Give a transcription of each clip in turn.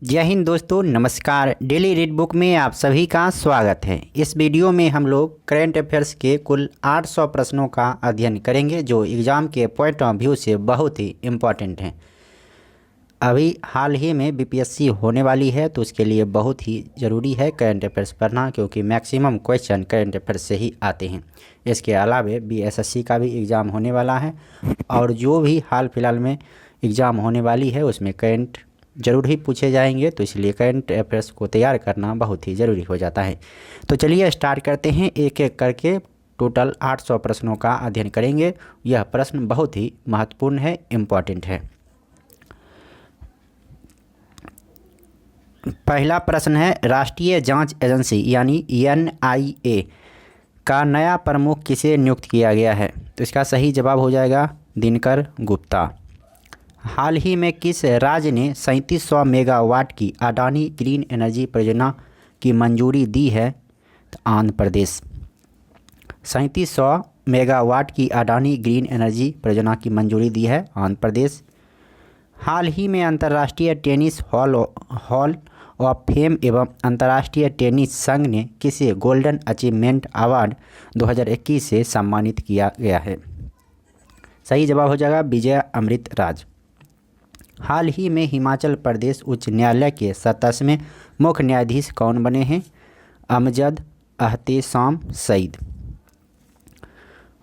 जय हिंद दोस्तों, नमस्कार। डेली रीड बुक में आप सभी का स्वागत है। इस वीडियो में हम लोग करंट अफेयर्स के कुल 800 प्रश्नों का अध्ययन करेंगे जो एग्ज़ाम के पॉइंट ऑफ व्यू से बहुत ही इम्पॉर्टेंट हैं। अभी हाल ही में बीपीएससी होने वाली है तो उसके लिए बहुत ही ज़रूरी है करंट अफेयर्स पढ़ना, क्योंकि मैक्सिमम क्वेश्चन करंट अफेयर्स से ही आते हैं। इसके अलावा बीएसएससी का भी एग्ज़ाम होने वाला है और जो भी हाल फिलहाल में एग्ज़ाम होने वाली है उसमें करंट ज़रूर ही पूछे जाएंगे, तो इसलिए करंट अफेयर्स को तैयार करना बहुत ही ज़रूरी हो जाता है। तो चलिए स्टार्ट करते हैं। एक एक करके टोटल 800 प्रश्नों का अध्ययन करेंगे। यह प्रश्न बहुत ही महत्वपूर्ण है, इम्पॉर्टेंट है। पहला प्रश्न है, राष्ट्रीय जांच एजेंसी यानी एनआईए का नया प्रमुख किसे नियुक्त किया गया है? तो इसका सही जवाब हो जाएगा दिनकर गुप्ता। हाल ही में किस राज्य ने 3700 मेगावाट की अडानी ग्रीन एनर्जी परियोजना की मंजूरी दी है? तो आंध्र प्रदेश। 3700 मेगावाट की अडानी ग्रीन एनर्जी परियोजना की मंजूरी दी है आंध्र प्रदेश। हाल ही में अंतर्राष्ट्रीय टेनिस हॉल ऑफ फेम एवं अंतर्राष्ट्रीय टेनिस संघ ने किसे गोल्डन अचीवमेंट अवार्ड 2021 से सम्मानित किया गया है? सही जवाब हो जाएगा विजय अमृतराज। हाल ही में हिमाचल प्रदेश उच्च न्यायालय के 27वें मुख्य न्यायाधीश कौन बने हैं? अमजद एहतेशाम सईद।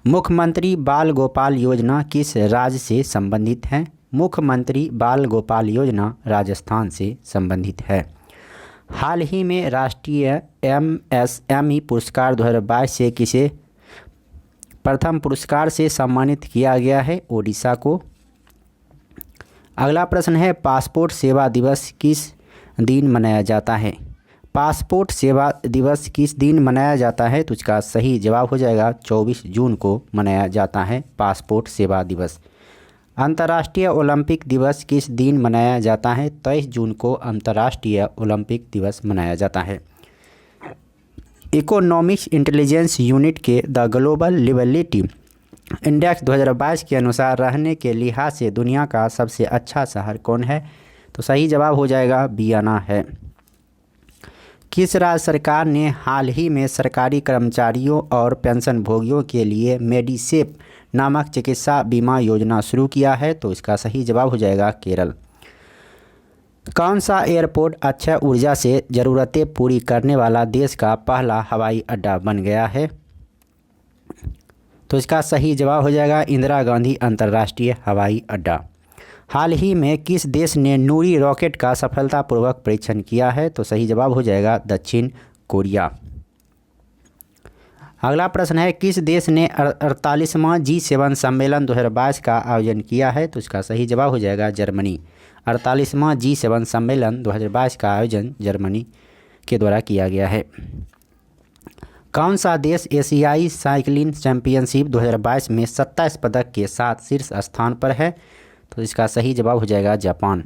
मुख्यमंत्री बाल गोपाल योजना किस राज्य से संबंधित है? मुख्यमंत्री बाल गोपाल योजना राजस्थान से संबंधित है। हाल ही में राष्ट्रीय एमएसएमई पुरस्कार 2022 से किसे प्रथम पुरस्कार से सम्मानित किया गया है? ओडिशा को। अगला प्रश्न है, पासपोर्ट सेवा दिवस किस दिन मनाया जाता है? पासपोर्ट सेवा दिवस किस दिन मनाया जाता है? तो इसका सही जवाब हो जाएगा 24 जून को मनाया जाता है पासपोर्ट सेवा दिवस। अंतर्राष्ट्रीय ओलंपिक दिवस किस दिन मनाया जाता है? 23 जून को अंतर्राष्ट्रीय ओलंपिक दिवस मनाया जाता है। इकोनॉमिक्स इंटेलिजेंस यूनिट के द ग्लोबल लिवलिटी इंडेक्स 2022 के अनुसार रहने के लिहाज से दुनिया का सबसे अच्छा शहर कौन है? तो सही जवाब हो जाएगा वियना है। किस राज्य सरकार ने हाल ही में सरकारी कर्मचारियों और पेंशनभोगियों के लिए मेडिसेप नामक चिकित्सा बीमा योजना शुरू किया है? तो इसका सही जवाब हो जाएगा केरल। कौन सा एयरपोर्ट अक्षय ऊर्जा से ज़रूरतें पूरी करने वाला देश का पहला हवाई अड्डा बन गया है? तो इसका सही जवाब हो जाएगा इंदिरा गांधी अंतर्राष्ट्रीय हवाई अड्डा। हाल ही में किस देश ने नूरी रॉकेट का सफलतापूर्वक परीक्षण किया है? तो सही जवाब हो जाएगा दक्षिण कोरिया। अगला प्रश्न है, किस देश ने 48वां G7 सम्मेलन 2022 का आयोजन किया है? तो इसका सही जवाब हो जाएगा जर्मनी। 48वां G7 सम्मेलन 2022 का आयोजन जर्मनी के द्वारा किया गया है। कौन सा देश एशियाई साइकिलिंग चैंपियनशिप 2022 में 27 पदक के साथ शीर्ष स्थान पर है? तो इसका सही जवाब हो जाएगा जापान।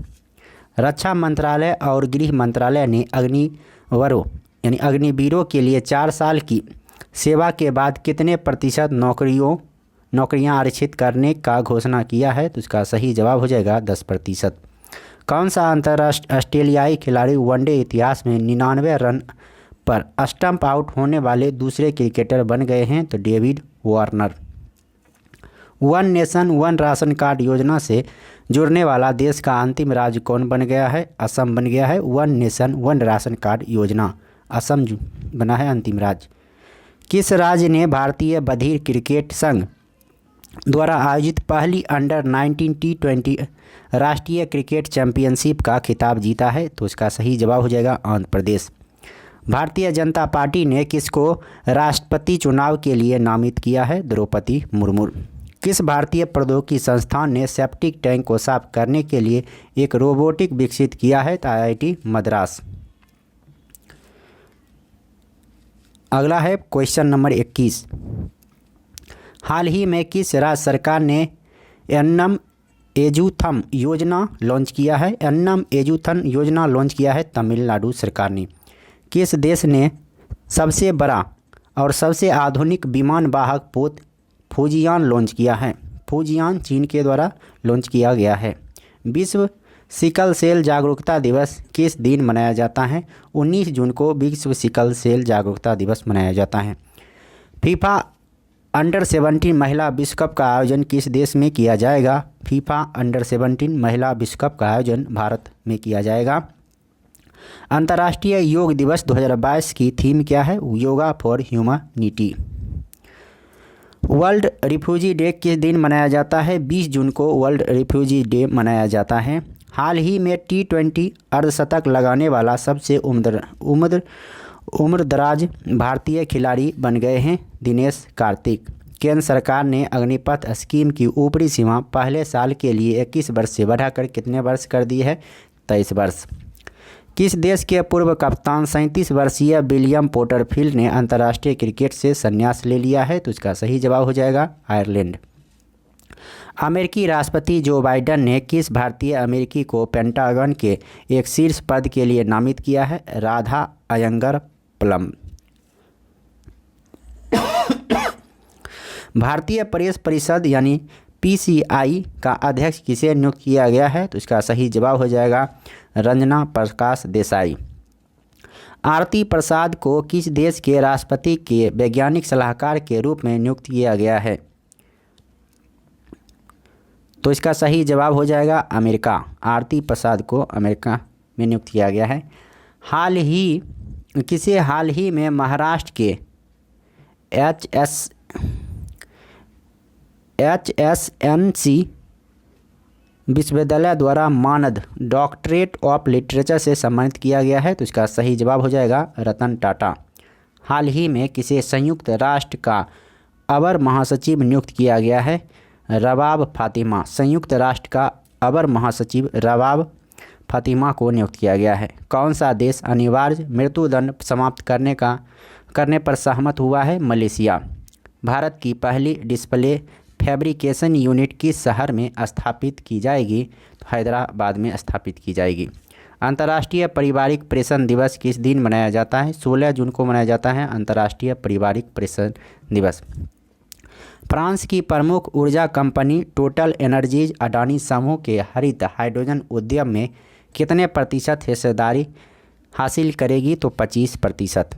रक्षा मंत्रालय और गृह मंत्रालय ने अग्निवीरों यानी अग्निवीरों के लिए 4 साल की सेवा के बाद कितने प्रतिशत नौकरियां आरक्षित करने का घोषणा किया है? तो इसका सही जवाब हो जाएगा 10%। कौन सा अंतर्राष्ट्रीय ऑस्ट्रेलियाई खिलाड़ी वनडे इतिहास में 99 रन पर स्टंप आउट होने वाले दूसरे क्रिकेटर बन गए हैं? तो David Warner. One nation one ration card योजना से जुड़ने वाला देश का अंतिम राज्य कौन बन गया है? असम बन गया है। One nation one ration card योजना असम बना है अंतिम राज्य। किस राज्य ने भारतीय बधिर क्रिकेट संघ द्वारा आयोजित पहली अंडर-19 T20 राष्ट्रीय क्रिकेट चैंपियनशिप का खिताब जीता है? तो इसका सही जवाब हो जाएगा आंध्र प्रदेश। भारतीय जनता पार्टी ने किसको राष्ट्रपति चुनाव के लिए नामित किया है? द्रौपदी मुर्मू। किस भारतीय प्रौद्योगिकी संस्थान ने सेप्टिक टैंक को साफ करने के लिए एक रोबोटिक विकसित किया है? तो IIT मद्रास। अगला है क्वेश्चन नंबर 21। हाल ही में किस राज्य सरकार ने अन्नम एजुथम योजना लॉन्च किया है? अन्नम एजुथम योजना लॉन्च किया है तमिलनाडु सरकार ने। किस देश ने सबसे बड़ा और सबसे आधुनिक विमान वाहक पोत फुजियान लॉन्च किया है? फुजियान चीन के द्वारा लॉन्च किया गया है। विश्व सिकल सेल जागरूकता दिवस किस दिन मनाया जाता है? 19 जून को विश्व सिकल सेल जागरूकता दिवस मनाया जाता है। फीफा अंडर-17 महिला विश्व कप का आयोजन किस देश में किया जाएगा? फीफा अंडर-17 महिला विश्व कप का आयोजन भारत में किया जाएगा। अंतर्राष्ट्रीय योग दिवस 2022 की थीम क्या है? Yoga for humanity. World refugee day किस दिन मनाया जाता है? 20 जून को वर्ल्ड रिफ्यूजी डे मनाया जाता है। हाल ही में T20 अर्धशतक लगाने वाला सबसे उम्रदराज भारतीय खिलाड़ी बन गए हैं दिनेश कार्तिक। केंद्र सरकार ने अग्निपथ स्कीम की ऊपरी सीमा पहले साल के लिए 21 वर्ष से बढ़ाकर कितने वर्ष कर दी है? 23 वर्ष। किस देश के पूर्व कप्तान 37 वर्षीय विलियम पोर्टरफील्ड ने अंतर्राष्ट्रीय क्रिकेट से संन्यास ले लिया है? तो इसका सही जवाब हो जाएगा आयरलैंड। अमेरिकी राष्ट्रपति जो बाइडेन ने किस भारतीय अमेरिकी को पेंटागन के एक शीर्ष पद के लिए नामित किया है? राधा अयंगर प्लम। भारतीय प्रेस परिषद यानी PCI का अध्यक्ष किसे नियुक्त किया गया है? तो इसका सही जवाब हो जाएगा रंजना प्रकाश देसाई। आरती प्रसाद को किस देश के राष्ट्रपति के वैज्ञानिक सलाहकार के रूप में नियुक्त किया गया है? तो इसका सही जवाब हो जाएगा अमेरिका। आरती प्रसाद को अमेरिका में नियुक्त किया गया है। हाल ही में महाराष्ट्र के HSNC विश्वविद्यालय द्वारा मानद डॉक्टरेट ऑफ लिटरेचर से सम्मानित किया गया है? तो इसका सही जवाब हो जाएगा रतन टाटा। हाल ही में किसे संयुक्त राष्ट्र का अवर महासचिव नियुक्त किया गया है? रबाब फातिमा। संयुक्त राष्ट्र का अवर महासचिव रबाब फातिमा को नियुक्त किया गया है। कौन सा देश अनिवार्य मृत्युदंड समाप्त करने पर सहमत हुआ है? मलेशिया। भारत की पहली डिस्प्ले फैब्रिकेशन यूनिट किस शहर में स्थापित की जाएगी? तो हैदराबाद में स्थापित की जाएगी। अंतर्राष्ट्रीय पारिवारिक प्रेषण दिवस किस दिन मनाया जाता है? 16 जून को मनाया जाता है अंतर्राष्ट्रीय पारिवारिक प्रेषण दिवस। फ्रांस की प्रमुख ऊर्जा कंपनी टोटल एनर्जीज अडानी समूह के हरित हाइड्रोजन उद्यम में कितने प्रतिशत हिस्सेदारी हासिल करेगी? तो 25%।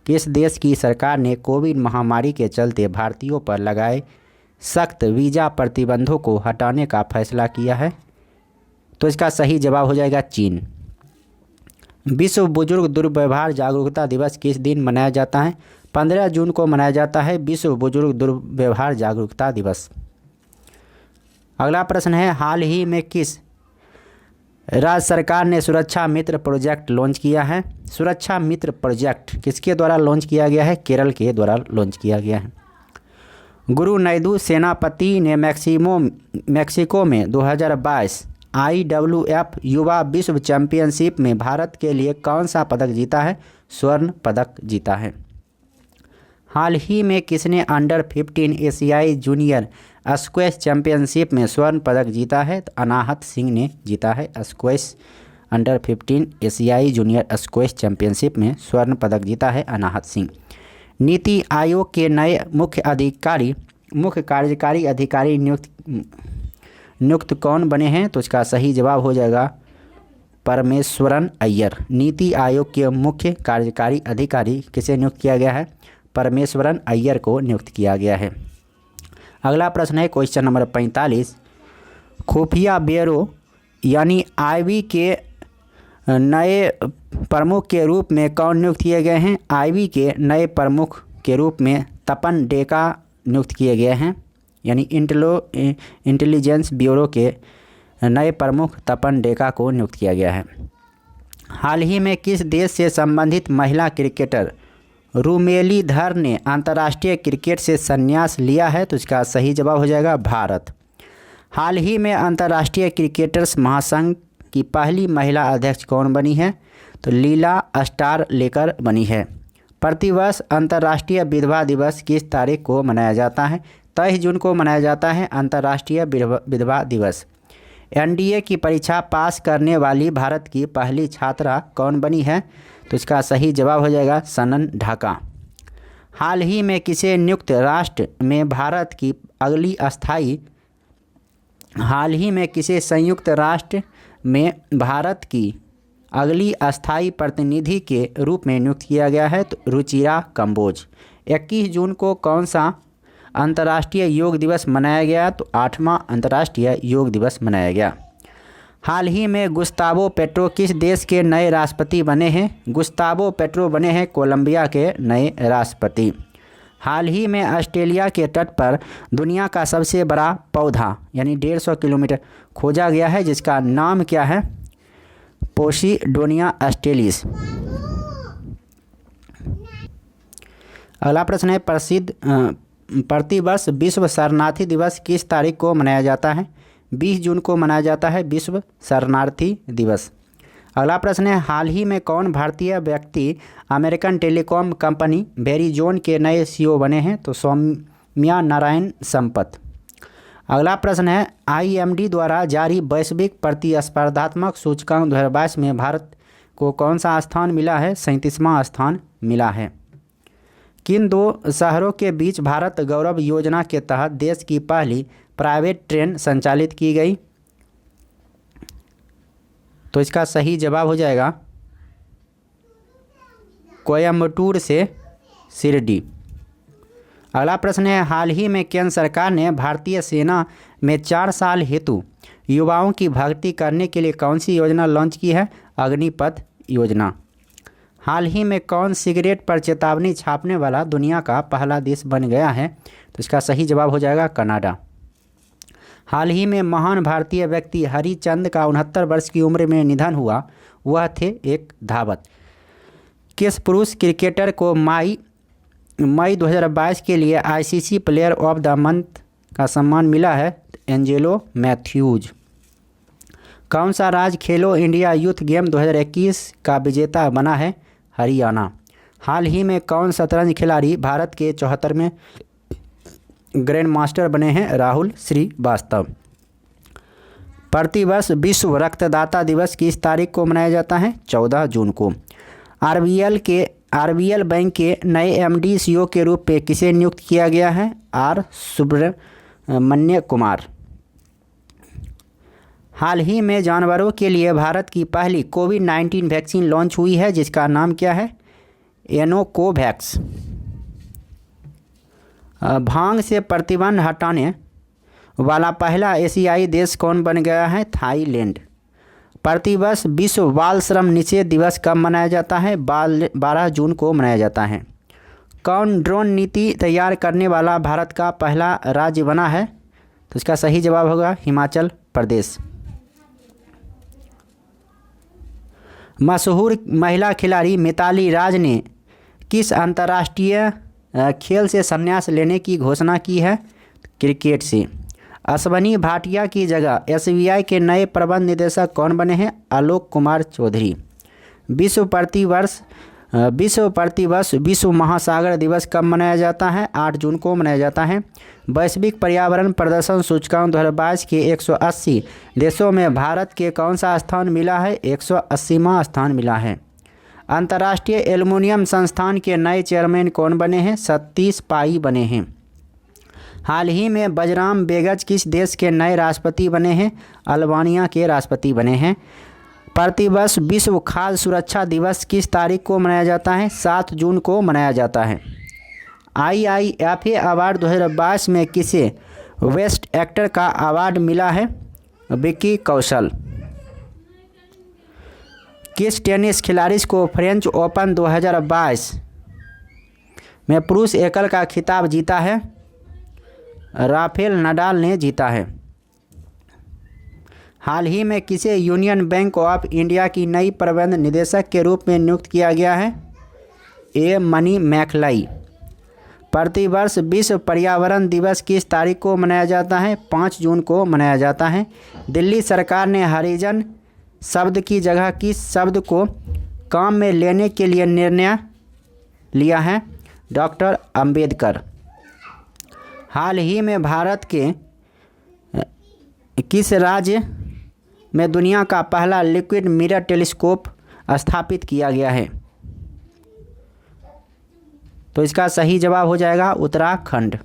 किस देश की सरकार ने कोविड महामारी के चलते भारतीयों पर लगाए सख्त वीज़ा प्रतिबंधों को हटाने का फैसला किया है? तो इसका सही जवाब हो जाएगा चीन। विश्व बुजुर्ग दुर्व्यवहार जागरूकता दिवस किस दिन मनाया जाता है? 15 जून को मनाया जाता है विश्व बुजुर्ग दुर्व्यवहार जागरूकता दिवस। अगला प्रश्न है, हाल ही में किस राज्य सरकार ने सुरक्षा मित्र प्रोजेक्ट लॉन्च किया है? सुरक्षा मित्र प्रोजेक्ट किसके द्वारा लॉन्च किया गया है? केरल के द्वारा लॉन्च किया गया है। गुरु नैदू सेनापति ने मैक्सिको में 2022 IWF युवा विश्व चैंपियनशिप में भारत के लिए कौन सा पदक जीता है? स्वर्ण पदक जीता है। हाल ही में किसने अंडर-15 एशियाई जूनियर स्क्वैश चैंपियनशिप में स्वर्ण पदक जीता है? तो अनाहत सिंह ने जीता है। स्क्वैश अंडर-15 एशियाई जूनियर स्क्वैश चैंपियनशिप में स्वर्ण पदक जीता है अनाहत सिंह। नीति आयोग के नए मुख्य कार्यकारी अधिकारी नियुक्त कौन बने हैं? तो इसका सही जवाब हो जाएगा परमेश्वरन अय्यर। नीति आयोग के मुख्य कार्यकारी अधिकारी किसे नियुक्त किया गया है? परमेश्वरन अय्यर को नियुक्त किया गया है। अगला प्रश्न है क्वेश्चन नंबर 45। खुफिया ब्यूरो यानी IB के नए प्रमुख के रूप में कौन नियुक्त किए गए हैं? IB के नए प्रमुख के रूप में तपन डेका नियुक्त किए गए हैं, यानी इंटेलिजेंस ब्यूरो के नए प्रमुख तपन डेका को नियुक्त किया गया है। हाल ही में किस देश से संबंधित महिला क्रिकेटर रुमेली धर ने अंतर्राष्ट्रीय क्रिकेट से संन्यास लिया है? तो इसका सही जवाब हो जाएगा भारत। हाल ही में अंतर्राष्ट्रीय क्रिकेटर्स महासंघ की पहली महिला अध्यक्ष कौन बनी है? तो लीला स्टारलेकर बनी है। प्रतिवर्ष अंतर्राष्ट्रीय विधवा दिवस किस तारीख को मनाया जाता है? 23 जून को मनाया जाता है अंतर्राष्ट्रीय विधवा दिवस। NDA की परीक्षा पास करने वाली भारत की पहली छात्रा कौन बनी है? तो इसका सही जवाब हो जाएगा सनन ढाका। हाल ही में किसे संयुक्त राष्ट्र में भारत की अगली में भारत की अगली अस्थायी प्रतिनिधि के रूप में नियुक्त किया गया है? तो रुचिरा कंबोज। 21 जून को कौन सा अंतर्राष्ट्रीय योग दिवस मनाया गया? तो 8वां अंतर्राष्ट्रीय योग दिवस मनाया गया। हाल ही में गुस्तावो पेट्रो किस देश के नए राष्ट्रपति बने हैं? गुस्तावो पेट्रो बने हैं कोलंबिया के नए राष्ट्रपति। हाल ही में ऑस्ट्रेलिया के तट पर दुनिया का सबसे बड़ा पौधा यानी 150 किलोमीटर खोजा गया है, जिसका नाम क्या है? पोसिडोनिया ऑस्ट्रेलिस। अगला प्रश्न है प्रतिवर्ष विश्व शरणार्थी दिवस किस तारीख को मनाया जाता है? 20 जून को मनाया जाता है विश्व शरणार्थी दिवस। अगला प्रश्न है हाल ही में कौन भारतीय व्यक्ति अमेरिकन टेलीकॉम कंपनी वेरिजोन के नए सीईओ बने हैं? तो सौम्या नारायण संपत। अगला प्रश्न है IMD द्वारा जारी वैश्विक प्रतिस्पर्धात्मक सूचकांक 2022 में भारत को कौन सा स्थान मिला है? 37वां स्थान मिला है। किन 2 शहरों के बीच भारत गौरव योजना के तहत देश की पहली प्राइवेट ट्रेन संचालित की गई? तो इसका सही जवाब हो जाएगा कोयम्बटूर से शिरडी। अगला प्रश्न है हाल ही में केंद्र सरकार ने भारतीय सेना में 4 साल हेतु युवाओं की भर्ती करने के लिए कौन सी योजना लॉन्च की है? अग्निपथ योजना। हाल ही में कौन सिगरेट पर चेतावनी छापने वाला दुनिया का पहला देश बन गया है? तो इसका सही जवाब हो जाएगा कनाडा। हाल ही में महान भारतीय व्यक्ति हरिचंद का 69 वर्ष की उम्र में निधन हुआ। वह थे एक धावक। किस पुरुष क्रिकेटर को मई 2022 के लिए ICC player of the month का सम्मान मिला है? एंजेलो मैथ्यूज। कौन सा राज्य खेलो इंडिया यूथ गेम 2021 का विजेता बना है? हरियाणा। हाल ही में कौन शतरंज खिलाड़ी भारत के 74वें ग्रैंड मास्टर बने हैं? राहुल श्रीवास्तव। प्रतिवर्ष विश्व रक्तदाता दिवस किस तारीख को मनाया जाता है? 14 जून को। RBL बैंक के नए MD CEO के रूप में किसे नियुक्त किया गया है? R सुब्रमण्य कुमार। हाल ही में जानवरों के लिए भारत की पहली कोविड-19 वैक्सीन लॉन्च हुई है, जिसका नाम क्या है? एनोकोवैक्स। भांग से प्रतिबंध हटाने वाला पहला एशियाई देश कौन बन गया है? थाईलैंड। प्रतिवर्ष विश्व बाल श्रम निषेध दिवस कब मनाया जाता है? 12 जून को मनाया जाता है। कौन ड्रोन नीति तैयार करने वाला भारत का पहला राज्य बना है? तो इसका सही जवाब होगा हिमाचल प्रदेश। मशहूर महिला खिलाड़ी मिताली राज ने किस अंतर्राष्ट्रीय खेल से संन्यास लेने की घोषणा की है? क्रिकेट से। अश्वनी भाटिया की जगह SBI के नए प्रबंध निदेशक कौन बने हैं? आलोक कुमार चौधरी। विश्व प्रतिवर्ष विश्व महासागर दिवस कब मनाया जाता है? 8 जून को मनाया जाता है। वैश्विक पर्यावरण प्रदर्शन सूचकांक 2022 के 180 देशों में भारत के कौन सा स्थान मिला है? 180वां स्थान मिला है। अंतर्राष्ट्रीय एल्युमिनियम संस्थान के नए चेयरमैन कौन बने हैं? सतीश पाई बने हैं। हाल ही में बजराम बेगच किस देश के नए राष्ट्रपति बने हैं? अल्बानिया के राष्ट्रपति बने हैं। प्रतिवर्ष विश्व खाद्य सुरक्षा दिवस किस तारीख को मनाया जाता है? 7 जून को मनाया जाता है। IIFA अवार्ड 2022 में किसे बेस्ट एक्टर का अवार्ड मिला है? विक्की कौशल। किस टेनिस खिलाड़ी को फ्रेंच ओपन 2022 में पुरुष एकल का खिताब जीता है? राफेल नडाल ने जीता है। हाल ही में किसे यूनियन बैंक ऑफ इंडिया की नई प्रबंध निदेशक के रूप में नियुक्त किया गया है? A money मैखलाई। प्रतिवर्ष विश्व पर्यावरण दिवस किस तारीख को मनाया जाता है? 5 जून को मनाया जाता है। दिल्ली सरकार ने हरिजन शब्द की जगह किस शब्द को काम में लेने के लिए निर्णय लिया है? डॉक्टर अंबेडकर। हाल ही में भारत के किस राज्य में दुनिया का पहला लिक्विड मिरर टेलीस्कोप स्थापित किया गया है? तो इसका सही जवाब हो जाएगा उत्तराखंड।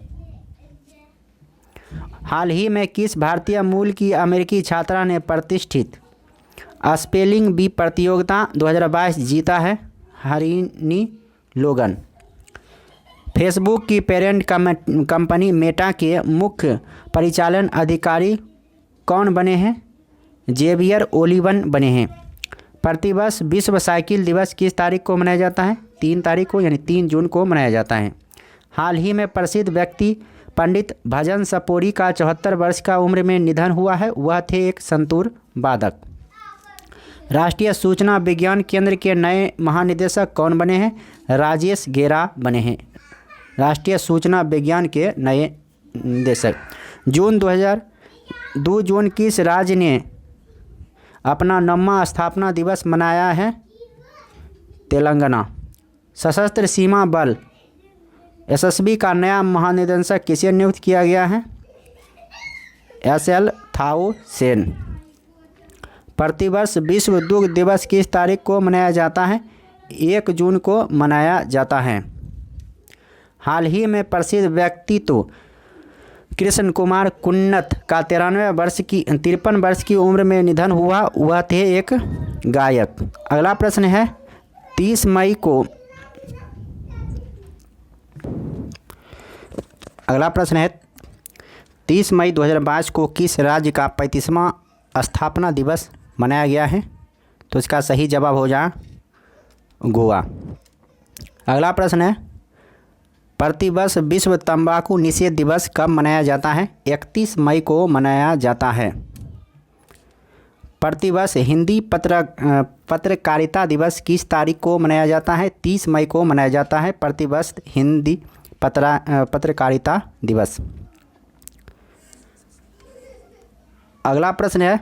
हाल ही में किस भारतीय मूल की अमेरिकी छात्रा ने प्रतिष्ठित स्पेलिंग बी प्रतियोगिता 2022 जीता है हरिनी लोगन। फेसबुक की पेरेंट कंपनी मेटा के मुख्य परिचालन अधिकारी कौन बने हैं? जेवियर ओलिवन बने हैं। प्रतिवर्ष विश्व साइकिल दिवस किस तारीख को मनाया जाता है? 3 तारीख को, यानी 3 जून को मनाया जाता है। हाल ही में प्रसिद्ध व्यक्ति पंडित भजन सपोरी का 74 वर्ष का उम्र में निधन हुआ है। वह थे एक संतूर वादक। राष्ट्रीय सूचना विज्ञान केंद्र के नए महानिदेशक कौन बने हैं? राजेश गेरा बने हैं। राष्ट्रीय सूचना विज्ञान के नए निदेशक। 2 जून किस राज्य ने अपना 9वां स्थापना दिवस मनाया है? तेलंगाना। सशस्त्र सीमा बल एसएसबी का नया महानिदेशक किसे नियुक्त किया गया है? एसएल थाऊ सेन। प्रतिवर्ष विश्व दुग्ध दिवस किस तारीख को मनाया जाता है? 1 जून को मनाया जाता है। हाल ही में प्रसिद्ध व्यक्तित्व कृष्ण कुमार कुन्नत का 53 वर्ष की उम्र में निधन हुआ। वह थे एक गायक। अगला प्रश्न है 30 मई 2022 को किस राज्य का 35वां स्थापना दिवस मनाया गया है? तो इसका सही जवाब हो जाए गोवा। अगला प्रश्न है प्रतिवर्ष विश्व तंबाकू निषेध दिवस कब मनाया जाता है? 31 मई को मनाया जाता है। प्रतिवर्ष हिंदी पत्रकारिता दिवस किस तारीख को मनाया जाता है? 30 मई को मनाया जाता है प्रतिवर्ष हिंदी पत्रकारिता दिवस। अगला प्रश्न है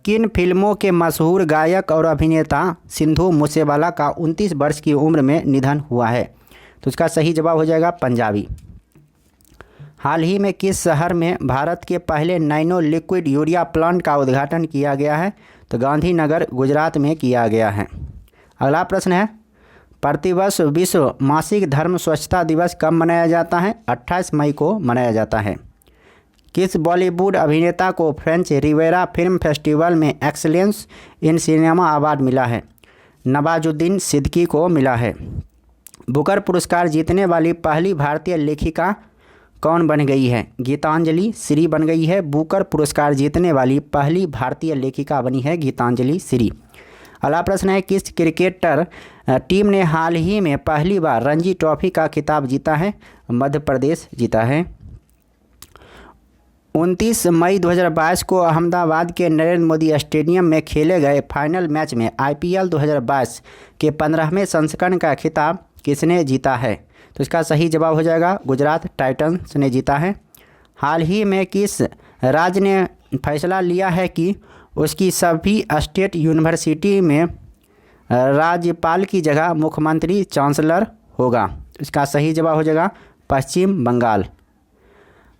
किन फिल्मों के मशहूर गायक और अभिनेता सिंधु मूसेवाला का 29 वर्ष की उम्र में निधन हुआ है? तो इसका सही जवाब हो जाएगा पंजाबी। हाल ही में किस शहर में भारत के पहले नैनो लिक्विड यूरिया प्लांट का उद्घाटन किया गया है? तो गांधीनगर गुजरात में किया गया है। अगला प्रश्न है प्रतिवर्ष विश्व मासिक धर्म स्वच्छता दिवस कब मनाया जाता है? 28 मई को मनाया जाता है। किस बॉलीवुड अभिनेता को फ्रेंच रिवेरा फिल्म फेस्टिवल में एक्सीलेंस इन सिनेमा अवार्ड मिला है? नवाजुद्दीन सिद्दीकी को मिला है। बुकर पुरस्कार जीतने वाली पहली भारतीय लेखिका कौन बन गई है? गीतांजलि श्री बन गई है। बुकर पुरस्कार जीतने वाली पहली भारतीय लेखिका बनी है गीतांजलि श्री। अगला प्रश्न है किस क्रिकेटर टीम ने हाल ही में पहली बार रणजी ट्रॉफी का खिताब जीता है? मध्य प्रदेश जीता है। 29 मई 2022 को अहमदाबाद के नरेंद्र मोदी स्टेडियम में खेले गए फाइनल मैच में आईपीएल 2022 के 15वें संस्करण का खिताब किसने जीता है? तो इसका सही जवाब हो जाएगा गुजरात टाइटंस ने जीता है। हाल ही में किस राज्य ने फैसला लिया है कि उसकी सभी स्टेट यूनिवर्सिटी में राज्यपाल की जगह मुख्यमंत्री चांसलर होगा? इसका सही जवाब हो जाएगा पश्चिम बंगाल।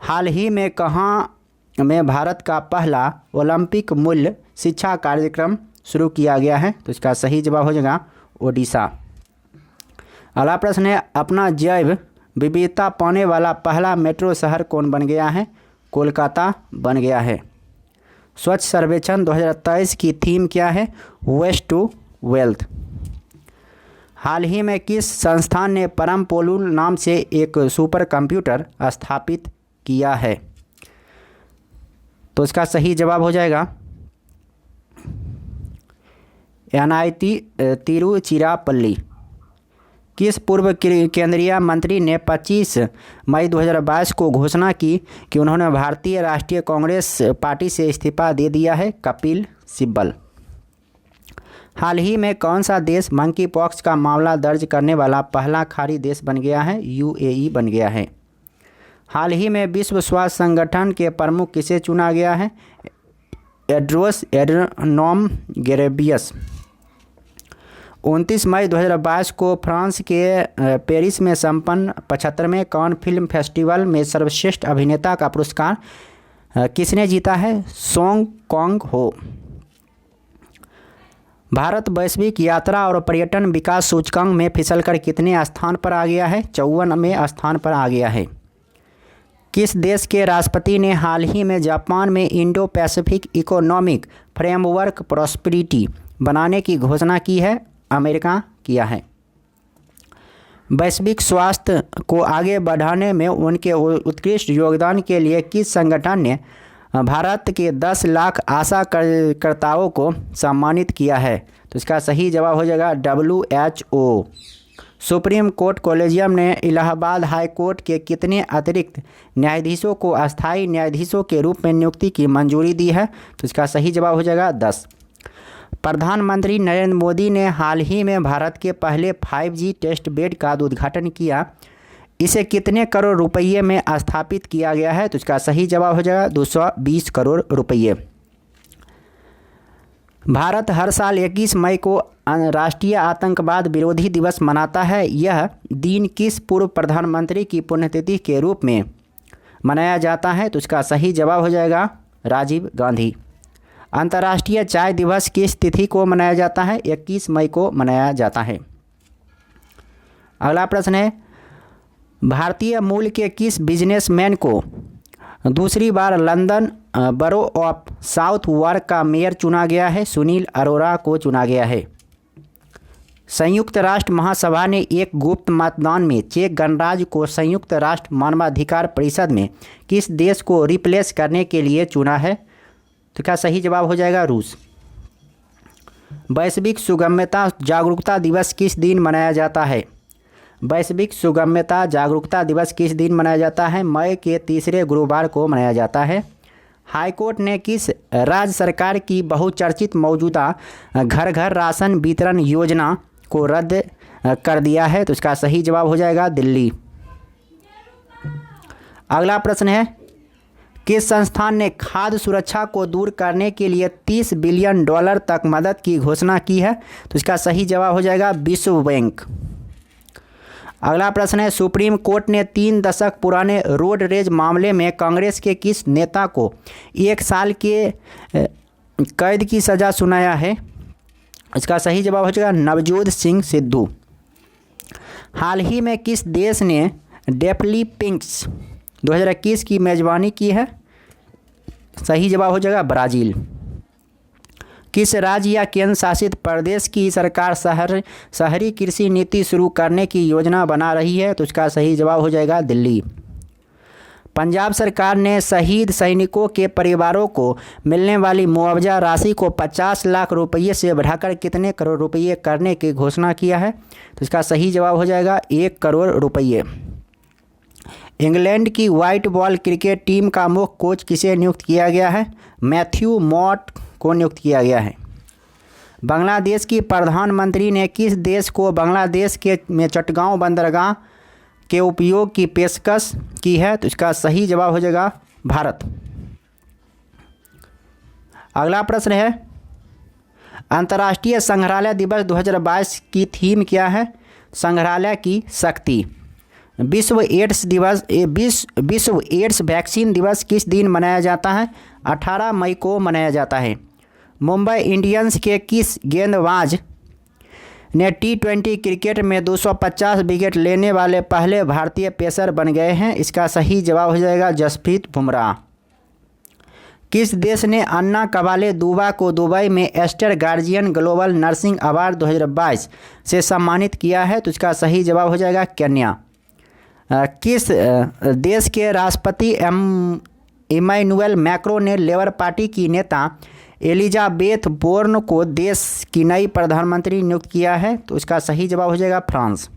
हाल ही में कहाँ में भारत का पहला ओलंपिक मूल्य शिक्षा कार्यक्रम शुरू किया गया है? तो इसका सही जवाब हो जाएगा ओडिशा। अगला प्रश्न है अपना जैव विविधता पाने वाला पहला मेट्रो शहर कौन बन गया है? कोलकाता बन गया है। स्वच्छ सर्वेक्षण 2023 की थीम क्या है? Waste to wealth. हाल ही में किस संस्थान ने परम पोलूल नाम से एक सुपर कंप्यूटर स्थापित किया है? तो इसका सही जवाब हो जाएगा एनआईटी तिरुचिरापल्ली। किस पूर्व केंद्रीय मंत्री ने 25 मई 2022 को घोषणा की कि उन्होंने भारतीय राष्ट्रीय कांग्रेस पार्टी से इस्तीफा दे दिया है? कपिल सिब्बल। हाल ही में कौन सा देश मंकी पॉक्स का मामला दर्ज करने वाला पहला खाड़ी देश बन गया है? यूएई बन गया है। हाल ही में विश्व स्वास्थ्य संगठन के प्रमुख किसे चुना गया है? Tedros Adhanom Ghebreyesus. 29 मई 2022 को फ्रांस के पेरिस में संपन्न 75वें कान फिल्म फेस्टिवल में सर्वश्रेष्ठ अभिनेता का पुरस्कार किसने जीता है? सोंग कॉन्ग हो। भारत वैश्विक यात्रा और पर्यटन विकास सूचकांक में फिसलकर कितने स्थान पर आ गया है? 54वें स्थान पर आ गया है। किस देश के राष्ट्रपति ने हाल ही में जापान में Indo Pacific economic framework prosperity बनाने की घोषणा की है? अमेरिका किया है। वैश्विक स्वास्थ्य को आगे बढ़ाने में उनके उत्कृष्ट योगदान के लिए किस संगठन ने भारत के 10 लाख आशा कार्यकर्ताओं को सम्मानित किया है? तो इसका सही जवाब हो जाएगा WHO। सुप्रीम कोर्ट कॉलेजियम ने इलाहाबाद हाई कोर्ट के कितने अतिरिक्त न्यायाधीशों को अस्थायी न्यायाधीशों के रूप में नियुक्ति की मंजूरी दी है? तो इसका सही जवाब हो जाएगा 10। प्रधानमंत्री नरेंद्र मोदी ने हाल ही में भारत के पहले 5G टेस्ट बेड का उद्घाटन किया। इसे कितने करोड़ रुपये में स्थापित किया गया है? तो इसका सही जवाब हो जाएगा 220 करोड़ रुपये। भारत हर साल 21 मई को राष्ट्रीय आतंकवाद विरोधी दिवस मनाता है। यह दिन किस पूर्व प्रधानमंत्री की पुण्यतिथि के रूप में मनाया जाता है? तो इसका सही जवाब हो जाएगा राजीव गांधी। अंतर्राष्ट्रीय चाय दिवस किस तिथि को मनाया जाता है? 21 मई को मनाया जाता है। अगला प्रश्न है, भारतीय मूल के किस बिजनेसमैन को दूसरी बार लंदन बरो ऑफ साउथ वार्क का मेयर चुना गया है? सुनील अरोड़ा को चुना गया है। संयुक्त राष्ट्र महासभा ने एक गुप्त मतदान में चेक गणराज्य को संयुक्त राष्ट्र मानवाधिकार परिषद में किस देश को रिप्लेस करने के लिए चुना है? तो क्या सही जवाब हो जाएगा रूस। वैश्विक सुगम्यता जागरूकता दिवस किस दिन मनाया जाता है? वैश्विक सुगम्यता जागरूकता दिवस किस दिन मनाया जाता है? मई के तीसरे गुरुवार को मनाया जाता है। हाईकोर्ट ने किस राज्य सरकार की बहुचर्चित मौजूदा घर घर राशन वितरण योजना को रद्द कर दिया है? तो इसका सही जवाब हो जाएगा दिल्ली। अगला प्रश्न है, किस संस्थान ने खाद्य सुरक्षा को दूर करने के लिए $30 बिलियन तक मदद की घोषणा की है? तो इसका सही जवाब हो जाएगा विश्व बैंक। अगला प्रश्न है, सुप्रीम कोर्ट ने 3 दशक पुराने रोड रेज मामले में कांग्रेस के किस नेता को 1 साल के कैद की सज़ा सुनाया है? इसका सही जवाब हो जाएगा नवजोत सिंह सिद्धू। हाल ही में किस देश ने डेफलिपिंक्स 2021 की मेज़बानी की है? सही जवाब हो जाएगा ब्राज़ील। किस राज्य या केंद्र शासित प्रदेश की सरकार शहरी कृषि नीति शुरू करने की योजना बना रही है? तो इसका सही जवाब हो जाएगा दिल्ली। पंजाब सरकार ने शहीद सैनिकों के परिवारों को मिलने वाली मुआवजा राशि को 50 लाख रुपये से बढ़ाकर कितने करोड़ रुपये करने की घोषणा किया है? तो इसका सही जवाब हो जाएगा 1 करोड़ रुपये। इंग्लैंड की व्हाइट बॉल क्रिकेट टीम का मुख्य कोच किसे नियुक्त किया गया है? मैथ्यू मॉट को नियुक्त किया गया है। बांग्लादेश की प्रधानमंत्री ने किस देश को बांग्लादेश के में चटगांव बंदरगाह के उपयोग की पेशकश की है? तो इसका सही जवाब हो जाएगा भारत। अगला प्रश्न है, अंतर्राष्ट्रीय संग्रहालय दिवस 2022 की थीम क्या है? संग्रहालय की शक्ति। विश्व एड्स वैक्सीन दिवस किस दिन मनाया जाता है? 18 मई को मनाया जाता है। मुंबई इंडियंस के किस गेंदबाज ने T20 क्रिकेट में 250 विकेट लेने वाले पहले भारतीय पेसर बन गए हैं? इसका सही जवाब हो जाएगा जसप्रीत बुमराह। किस देश ने अन्ना कबाले दुबा को दुबई में Aster Guardian Global Nursing Award 2022 से सम्मानित किया है? तो इसका सही जवाब हो जाएगा केन्या। किस देश के राष्ट्रपति इमैनुअल मैक्रों ने लेबर पार्टी की नेता एलिजाबेथ बोर्न को देश की नई प्रधानमंत्री नियुक्त किया है? तो इसका सही जवाब हो जाएगा फ्रांस।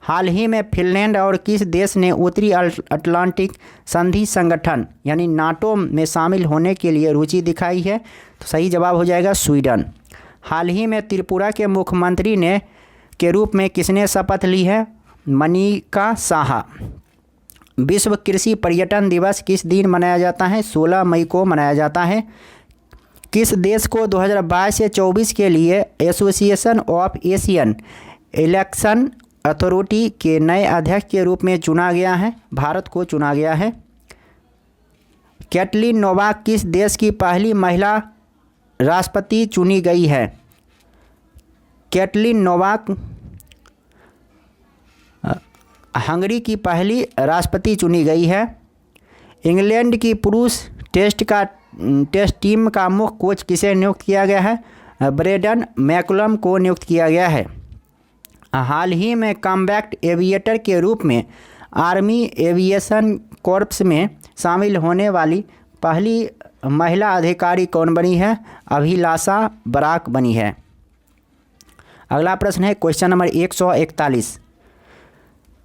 हाल ही में फिनलैंड और किस देश ने उत्तरी अटलांटिक संधि संगठन यानी नाटो में शामिल होने के लिए रुचि दिखाई है? तो सही जवाब हो जाएगा स्वीडन। हाल ही में त्रिपुरा के मुख्यमंत्री के रूप में किसने शपथ ली है? मनिका साहा। विश्व कृषि पर्यटन दिवस किस दिन मनाया जाता है? 16 मई को मनाया जाता है। किस देश को 2022 से 24 के लिए association of Asian election authority के नए अध्यक्ष के रूप में चुना गया है? भारत को चुना गया है। कैटलिन नोवाक किस देश की पहली महिला राष्ट्रपति चुनी गई है? कैटलिन नोवाक हंगरी की पहली राष्ट्रपति चुनी गई है। इंग्लैंड की पुरुष टेस्ट टीम का मुख्य कोच किसे नियुक्त किया गया है? ब्रेंडन मैकुलम को नियुक्त किया गया है। हाल ही में कॉम्बैट एविएटर के रूप में आर्मी एविएशन कॉर्प्स में शामिल होने वाली पहली महिला अधिकारी कौन बनी है? अभिलाषा बराक बनी है। अगला प्रश्न है क्वेश्चन नंबर 141।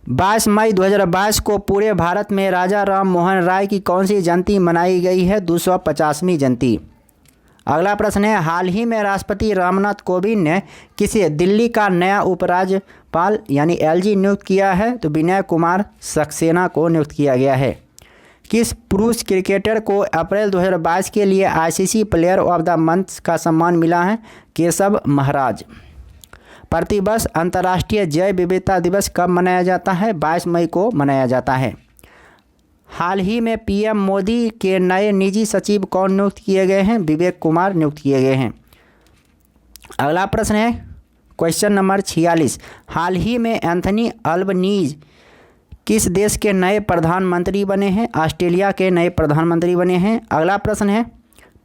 22 मई 2022 को पूरे भारत में राजा राम मोहन राय की कौन सी जयंती मनाई गई है? 250वीं जयंती। अगला प्रश्न है हाल ही में राष्ट्रपति रामनाथ कोविंद ने किसे दिल्ली का नया उपराज्यपाल यानी एलजी नियुक्त किया है? तो विनय कुमार सक्सेना को नियुक्त किया गया है। किस पुरुष क्रिकेटर को अप्रैल 2022 के लिए ICC player of the month का सम्मान मिला है? केशव महाराज। प्रतिवर्ष अंतर्राष्ट्रीय जैव विविधता दिवस कब मनाया जाता है? 22 मई को मनाया जाता है। हाल ही में पीएम मोदी के नए निजी सचिव कौन नियुक्त किए गए हैं? विवेक कुमार नियुक्त किए गए हैं। अगला प्रश्न है क्वेश्चन नंबर 46। हाल ही में एंथनी अल्बनीज किस देश के नए प्रधानमंत्री बने हैं? ऑस्ट्रेलिया के नए प्रधानमंत्री बने हैं। अगला प्रश्न है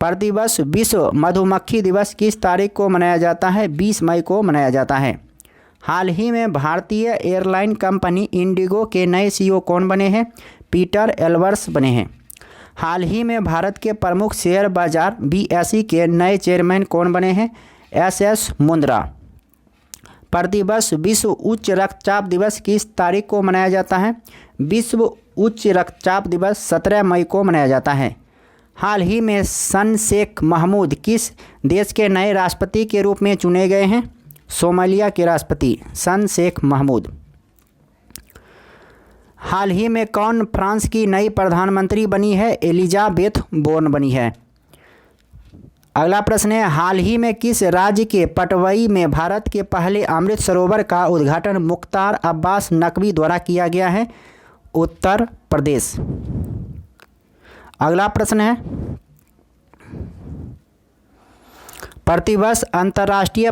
प्रतिवर्ष विश्व मधुमक्खी दिवस किस तारीख को मनाया जाता है? 20 मई को मनाया जाता है। हाल ही में भारतीय एयरलाइन कंपनी इंडिगो के नए सीईओ कौन बने हैं? पीटर एल्बर्स बने हैं। हाल ही में भारत के प्रमुख शेयर बाजार बीएसई के नए चेयरमैन कौन बने हैं? एसएस मुंद्रा। प्रतिवर्ष विश्व उच्च रक्तचाप दिवस किस तारीख को मनाया जाता है? विश्व उच्च रक्तचाप दिवस 17 मई को मनाया जाता है। हाल ही में सन शेख महमूद किस देश के नए राष्ट्रपति के रूप में चुने गए हैं? सोमालिया के राष्ट्रपति सन शेख महमूद। हाल ही में कौन फ्रांस की नई प्रधानमंत्री बनी है? एलिजाबेथ बोर्न बनी है। अगला प्रश्न है हाल ही में किस राज्य के पटवई में भारत के पहले अमृत सरोवर का उद्घाटन मुख्तार अब्बास नकवी द्वारा किया गया है? उत्तर प्रदेश। अगला प्रश्न है प्रतिवर्ष अंतर्राष्ट्रीय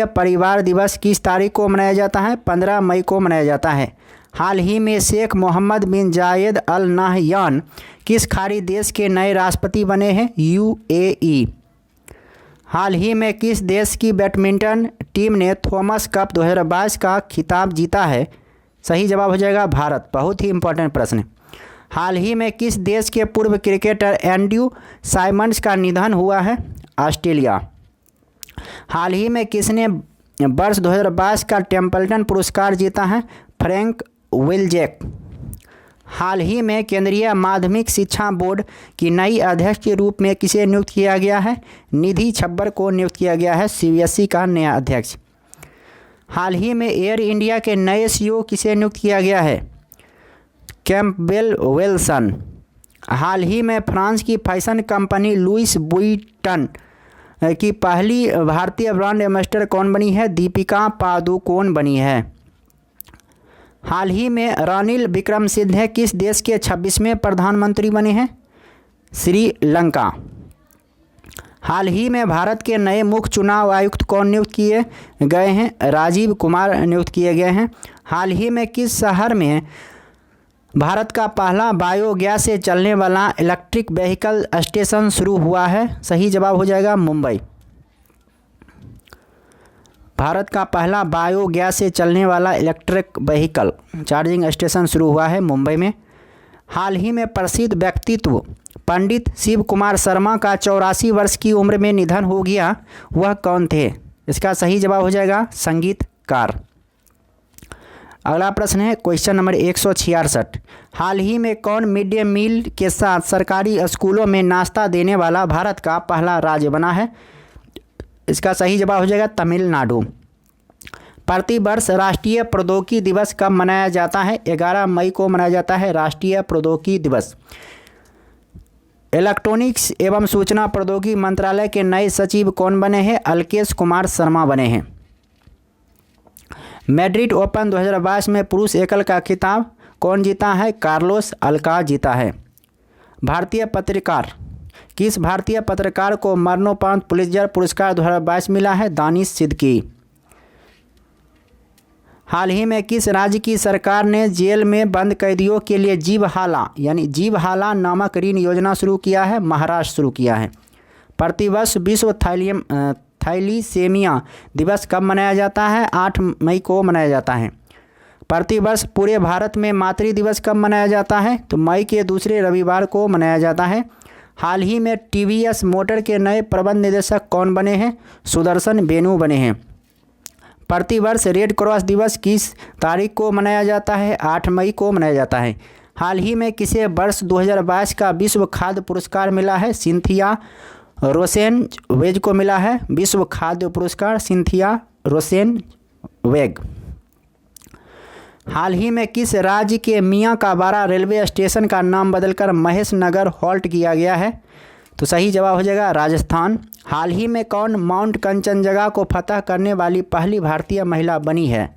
परिवार दिवस किस तारीख को मनाया जाता है? 15 मई को मनाया जाता है। हाल ही में शेख मोहम्मद बिन जायद अल नाहयान किस खाड़ी देश के नए राष्ट्रपति बने हैं? यूएई। हाल ही में किस देश की बैडमिंटन टीम ने थॉमस कप 2022 का खिताब जीता है? सही जवाब हो जाएगा भारत। बहुत ही इंपॉर्टेंट प्रश्न। हाल ही में किस देश के पूर्व क्रिकेटर एंड्रू साइमंड्स का निधन हुआ है? ऑस्ट्रेलिया। हाल ही में किसने वर्ष 2022 का टेम्पल्टन पुरस्कार जीता है? Frank Wilczek. हाल ही में केंद्रीय माध्यमिक शिक्षा बोर्ड की नई अध्यक्ष के रूप में किसे नियुक्त किया गया है? निधि छब्बर को नियुक्त किया गया है सीबीएसई का नया अध्यक्ष। हाल ही में एयर इंडिया के नए सीईओ किसे नियुक्त किया गया है? Campbell Wilson. हाल ही में फ्रांस की फैशन कंपनी लुइस वुइटन की पहली भारतीय ब्रांड एम्बेसडर कौन बनी है? दीपिका पादुकोण बनी है। हाल ही में रानिल विक्रमसिंघे किस देश के 26वें प्रधानमंत्री बने हैं? श्रीलंका। हाल ही में भारत के नए मुख्य चुनाव आयुक्त कौन नियुक्त किए गए हैं? राजीव कुमार नियुक्त किए गए हैं। हाल ही में किस शहर में भारत का पहला बायोगैस से चलने वाला इलेक्ट्रिक व्हीकल स्टेशन शुरू हुआ है? सही जवाब हो जाएगा मुंबई। भारत का पहला बायोगैस से चलने वाला इलेक्ट्रिक व्हीकल चार्जिंग स्टेशन शुरू हुआ है मुंबई में। हाल ही में प्रसिद्ध व्यक्तित्व पंडित शिव कुमार शर्मा का 84 वर्ष की उम्र में निधन हो गया, वह कौन थे? इसका सही जवाब हो जाएगा संगीतकार। अगला प्रश्न है क्वेश्चन नंबर 166। हाल ही में कौन मिड डे मील के साथ सरकारी स्कूलों में नाश्ता देने वाला भारत का पहला राज्य बना है? इसका सही जवाब हो जाएगा तमिलनाडु। प्रतिवर्ष राष्ट्रीय प्रौद्योगिकी दिवस कब मनाया जाता है? 11 मई को मनाया जाता है राष्ट्रीय प्रौद्योगिकी दिवस। इलेक्ट्रॉनिक्स एवं सूचना प्रौद्योगिकी मंत्रालय के नए सचिव कौन बने हैं? अलकेश कुमार शर्मा बने हैं। मैड्रिड ओपन 2022 में पुरुष एकल का खिताब कौन जीता है? कार्लोस अल्काराज जीता है। किस भारतीय पत्रकार को मरणोपरांत पुलित्जर पुरस्कार 2022 मिला है? दानिश सिद्दीकी। हाल ही में किस राज्य की सरकार ने जेल में बंद कैदियों के लिए जीवहाला यानी जीवहाला नामक ऋण योजना शुरू किया है? महाराष्ट्र शुरू किया है। प्रतिवर्ष विश्व थैलीसेमिया दिवस कब मनाया जाता है? 8 मई को मनाया जाता है। प्रतिवर्ष पूरे भारत में मातृ दिवस कब मनाया जाता है? तो मई के दूसरे रविवार को मनाया जाता है। हाल ही में टीवीएस मोटर के नए प्रबंध निदेशक कौन बने हैं? सुदर्शन बेनू बने हैं। प्रतिवर्ष रेड क्रॉस दिवस किस तारीख को मनाया जाता है? 8 मई को मनाया जाता है। हाल ही में किसे वर्ष 2022 का विश्व खाद्य पुरस्कार मिला है? सिंथिया रोसेनवेग को मिला है विश्व खाद्य पुरस्कार, सिंथिया रोसेनवेग। हाल ही में किस राज्य के मियाँ का बारा रेलवे स्टेशन का नाम बदलकर महेश नगर हॉल्ट किया गया है? तो सही जवाब हो जाएगा राजस्थान। हाल ही में कौन माउंट कंचनजंगा को फतह करने वाली पहली भारतीय महिला बनी है?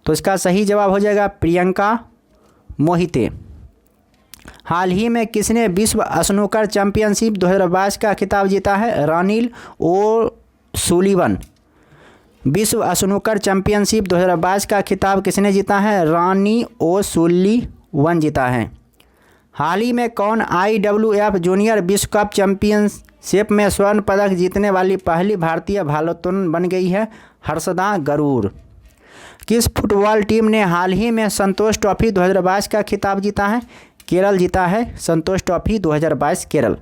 तो इसका सही जवाब हो जाएगा प्रियंका मोहिते। हाल ही में किसने विश्व स्नूकर चैंपियनशिप 2022 का खिताब जीता है? रानिल ओसुलिवन। विश्व स्नूकर चैंपियनशिप 2022 का खिताब किसने जीता है? रानी ओसुलिवन जीता है। हाल ही में कौन IWF जूनियर विश्व कप चैंपियनशिप में स्वर्ण पदक जीतने वाली पहली भारतीय भारोत्तोलन बन गई है? हर्षदा गरूर। किस फुटबॉल टीम ने हाल ही में संतोष ट्रॉफी 2022 का खिताब जीता है? केरल जीता है संतोष ट्रॉफी 2022 केरल।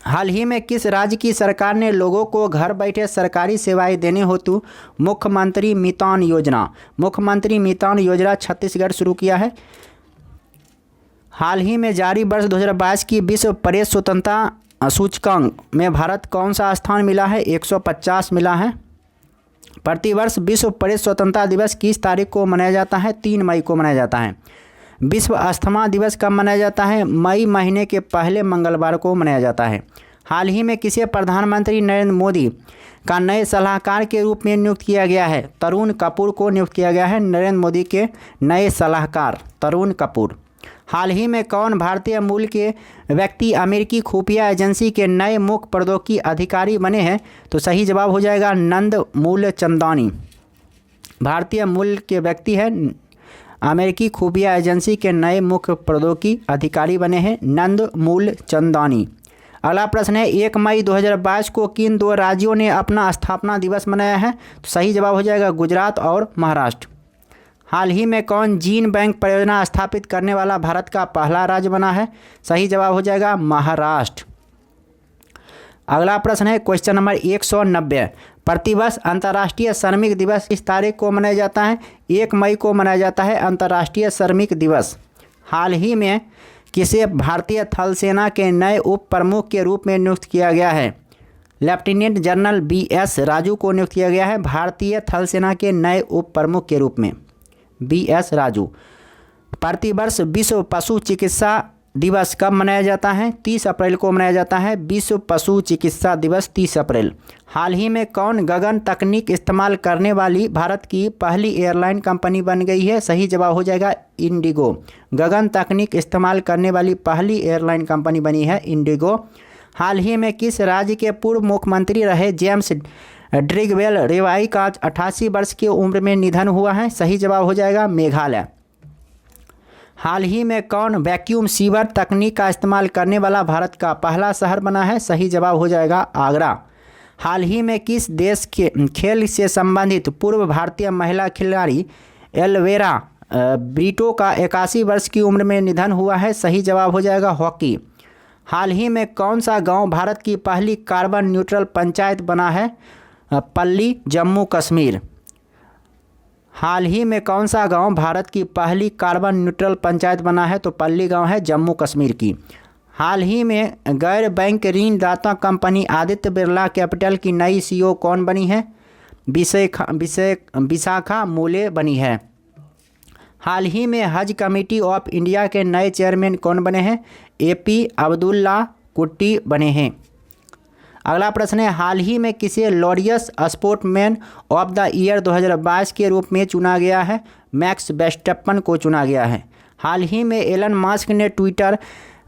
हाल ही में किस राज्य की सरकार ने लोगों को घर बैठे सरकारी सेवाएं देने हेतु मुख्यमंत्री मितान योजना छत्तीसगढ़ शुरू किया है? हाल ही में जारी वर्ष 2022 की विश्व प्रेस स्वतंत्रता सूचकांक में भारत कौन सा स्थान मिला है? 150 मिला है। प्रतिवर्ष विश्व प्रेस स्वतंत्रता दिवस किस तारीख को मनाया जाता है? 3 मई को मनाया जाता है। विश्व अस्थमा दिवस कब मनाया जाता है? मई महीने के पहले मंगलवार को मनाया जाता है। हाल ही में किसे प्रधानमंत्री नरेंद्र मोदी का नए सलाहकार के रूप में नियुक्त किया गया है? तरुण कपूर को नियुक्त किया गया है नरेंद्र मोदी के नए सलाहकार तरुण कपूर। हाल ही में कौन भारतीय मूल के व्यक्ति अमेरिकी खुफिया एजेंसी के नए मुख्य प्रौद्योगिकी अधिकारी बने हैं? तो सही जवाब हो जाएगा नंद मूलचंदानी। भारतीय मूल के व्यक्ति है अमेरिकी खुफिया एजेंसी के नए मुख्य प्रौद्योगिकी अधिकारी बने हैं नंद मूलचंदानी। अगला प्रश्न है 1 मई 2022 को किन 2 राज्यों ने अपना स्थापना दिवस मनाया है? तो सही जवाब हो जाएगा गुजरात और महाराष्ट्र। हाल ही में कौन जीन बैंक परियोजना स्थापित करने वाला भारत का पहला राज्य बना है? सही जवाब हो जाएगा महाराष्ट्र। अगला प्रश्न है क्वेश्चन नंबर 190। प्रतिवर्ष अंतर्राष्ट्रीय श्रमिक दिवस किस तारीख को मनाया जाता है? 1 मई को मनाया जाता है अंतर्राष्ट्रीय श्रमिक दिवस। हाल ही में किसे भारतीय थल सेना के नए उप प्रमुख के रूप में नियुक्त किया गया है? लेफ्टिनेंट जनरल BS राजू को नियुक्त किया गया है भारतीय थल सेना के नए उप प्रमुख के रूप में BS राजू। प्रतिवर्ष विश्व पशु चिकित्सा दिवस कब मनाया जाता है? 30 अप्रैल को मनाया जाता है विश्व पशु चिकित्सा दिवस 30 अप्रैल। हाल ही में कौन गगन तकनीक इस्तेमाल करने वाली भारत की पहली एयरलाइन कंपनी बन गई है? सही जवाब हो जाएगा इंडिगो। गगन तकनीक इस्तेमाल करने वाली पहली एयरलाइन कंपनी बनी है इंडिगो। हाल ही में किस राज्य के पूर्व मुख्यमंत्री रहे जेम्स ड्रिगवेल रेवाई का 88 वर्ष की उम्र में निधन हुआ है? सही जवाब हो जाएगा मेघालय। हाल ही में कौन वैक्यूम सीवर तकनीक का इस्तेमाल करने वाला भारत का पहला शहर बना है? सही जवाब हो जाएगा आगरा। हाल ही में किस देश के खेल से संबंधित पूर्व भारतीय महिला खिलाड़ी एल्वेरा ब्रिटो का 81 वर्ष की उम्र में निधन हुआ है? सही जवाब हो जाएगा हॉकी। हाल ही में कौन सा गांव भारत की पहली कार्बन न्यूट्रल पंचायत बना है? पल्ली जम्मू कश्मीर। हाल ही में कौन सा गांव भारत की पहली कार्बन न्यूट्रल पंचायत बना है? तो पल्ली गांव है जम्मू कश्मीर की। हाल ही में गैर बैंक ऋणदाता कंपनी आदित्य बिरला कैपिटल की नई CEO कौन बनी है? विशाखा मूले बनी है। हाल ही में हज कमेटी ऑफ इंडिया के नए चेयरमैन कौन बने हैं? AP अब्दुल्ला कुट्टी बने हैं। अगला प्रश्न है हाल ही में किसे Laureus sportsman of the year 2022 के रूप में चुना गया है? मैक्स वेस्टप्पन को चुना गया है। हाल ही में एलन मस्क ने ट्विटर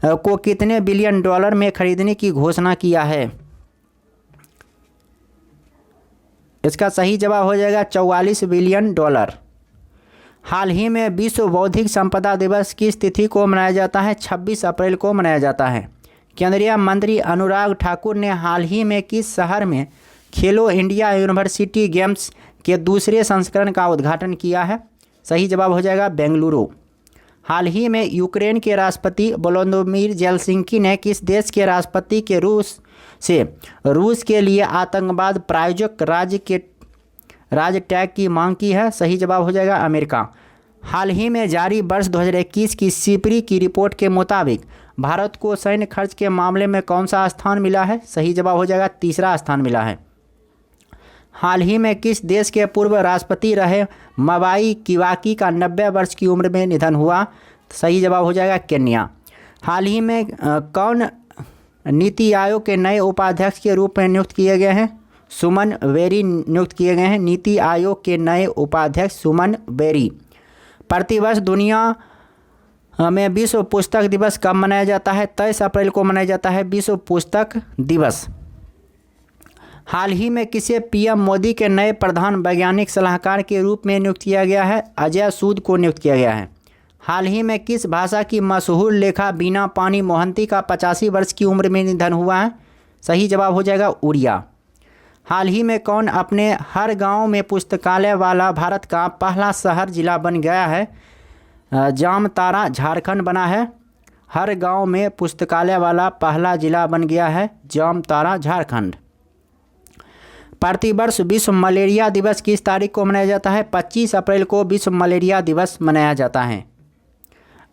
को कितने बिलियन डॉलर में खरीदने की घोषणा किया है? इसका सही जवाब हो जाएगा $44 बिलियन। हाल ही में विश्व बौद्धिक संपदा दिवस किस तिथि को मनाया जाता है? 26 अप्रैल को मनाया जाता है। केंद्रीय मंत्री अनुराग ठाकुर ने हाल ही में किस शहर में खेलो इंडिया यूनिवर्सिटी गेम्स के दूसरे संस्करण का उद्घाटन किया है? सही जवाब हो जाएगा बेंगलुरु। हाल ही में यूक्रेन के राष्ट्रपति वोलोदिमीर ज़ेलेंस्की ने किस देश के राष्ट्रपति के रूस के लिए आतंकवाद प्रायोजक राज्य टैग की मांग की है? सही जवाब हो जाएगा अमेरिका। हाल ही में जारी वर्ष 2021 की सिपरी की रिपोर्ट के मुताबिक भारत को सैन्य खर्च के मामले में कौन सा स्थान मिला है? सही जवाब हो जाएगा तीसरा स्थान मिला है। हाल ही में किस देश के पूर्व राष्ट्रपति रहे मवाई किबाकी का 90 वर्ष की उम्र में निधन हुआ? सही जवाब हो जाएगा केन्या। हाल ही में कौन नीति आयोग के नए उपाध्यक्ष के रूप में नियुक्त किए गए हैं? सुमन बेरी नियुक्त किए गए हैं नीति आयोग के नए उपाध्यक्ष सुमन बेरी। प्रतिवर्ष दुनिया में विश्व पुस्तक दिवस कब मनाया जाता है? 23 अप्रैल को मनाया जाता है विश्व पुस्तक दिवस। हाल ही में किसे पीएम मोदी के नए प्रधान वैज्ञानिक सलाहकार के रूप में नियुक्त किया गया है? अजय सूद को नियुक्त किया गया है। हाल ही में किस भाषा की मशहूर लेखा बीना पानी मोहंती का 85 वर्ष की उम्र में निधन हुआ है? सही जवाब हो जाएगा उड़िया। हाल ही में कौन अपने हर गांव में पुस्तकालय वाला भारत का पहला शहर जिला बन गया है? जामताड़ा झारखंड बना है। हर गांव में पुस्तकालय वाला पहला जिला बन गया है जामताड़ा झारखंड। प्रतिवर्ष विश्व मलेरिया दिवस किस तारीख को मनाया जाता है? 25 अप्रैल को विश्व मलेरिया दिवस मनाया जाता है।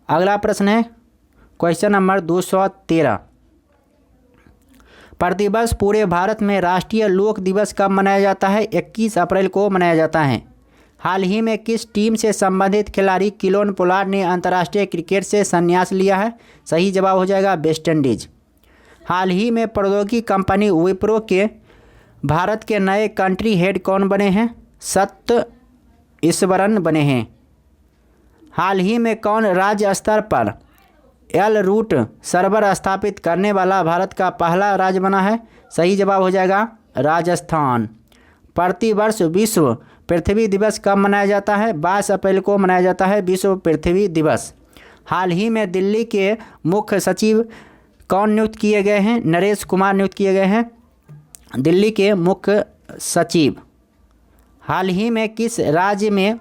अगला प्रश्न है क्वेश्चन नंबर 213। प्रतिवर्ष पूरे भारत में राष्ट्रीय लोक दिवस कब मनाया जाता है? 21 अप्रैल को मनाया जाता है। हाल ही में किस टीम से संबंधित खिलाड़ी किलोन पोलार्ड ने अंतर्राष्ट्रीय क्रिकेट से संन्यास लिया है? सही जवाब हो जाएगा वेस्ट इंडीज। हाल ही में प्रौद्योगिकी कंपनी विप्रो के भारत के नए कंट्री हेड कौन बने हैं? सत्य ईश्वरन बने हैं। हाल ही में कौन राज्य स्तर पर एल रूट सर्वर स्थापित करने वाला भारत का पहला राज्य बना है? सही जवाब हो जाएगा राजस्थान। प्रतिवर्ष विश्व पृथ्वी दिवस कब मनाया जाता है? 22 अप्रैल को मनाया जाता है विश्व पृथ्वी दिवस। हाल ही में दिल्ली के मुख्य सचिव कौन नियुक्त किए गए हैं? नरेश कुमार नियुक्त किए गए हैं दिल्ली के मुख्य सचिव। हाल ही में किस राज्य में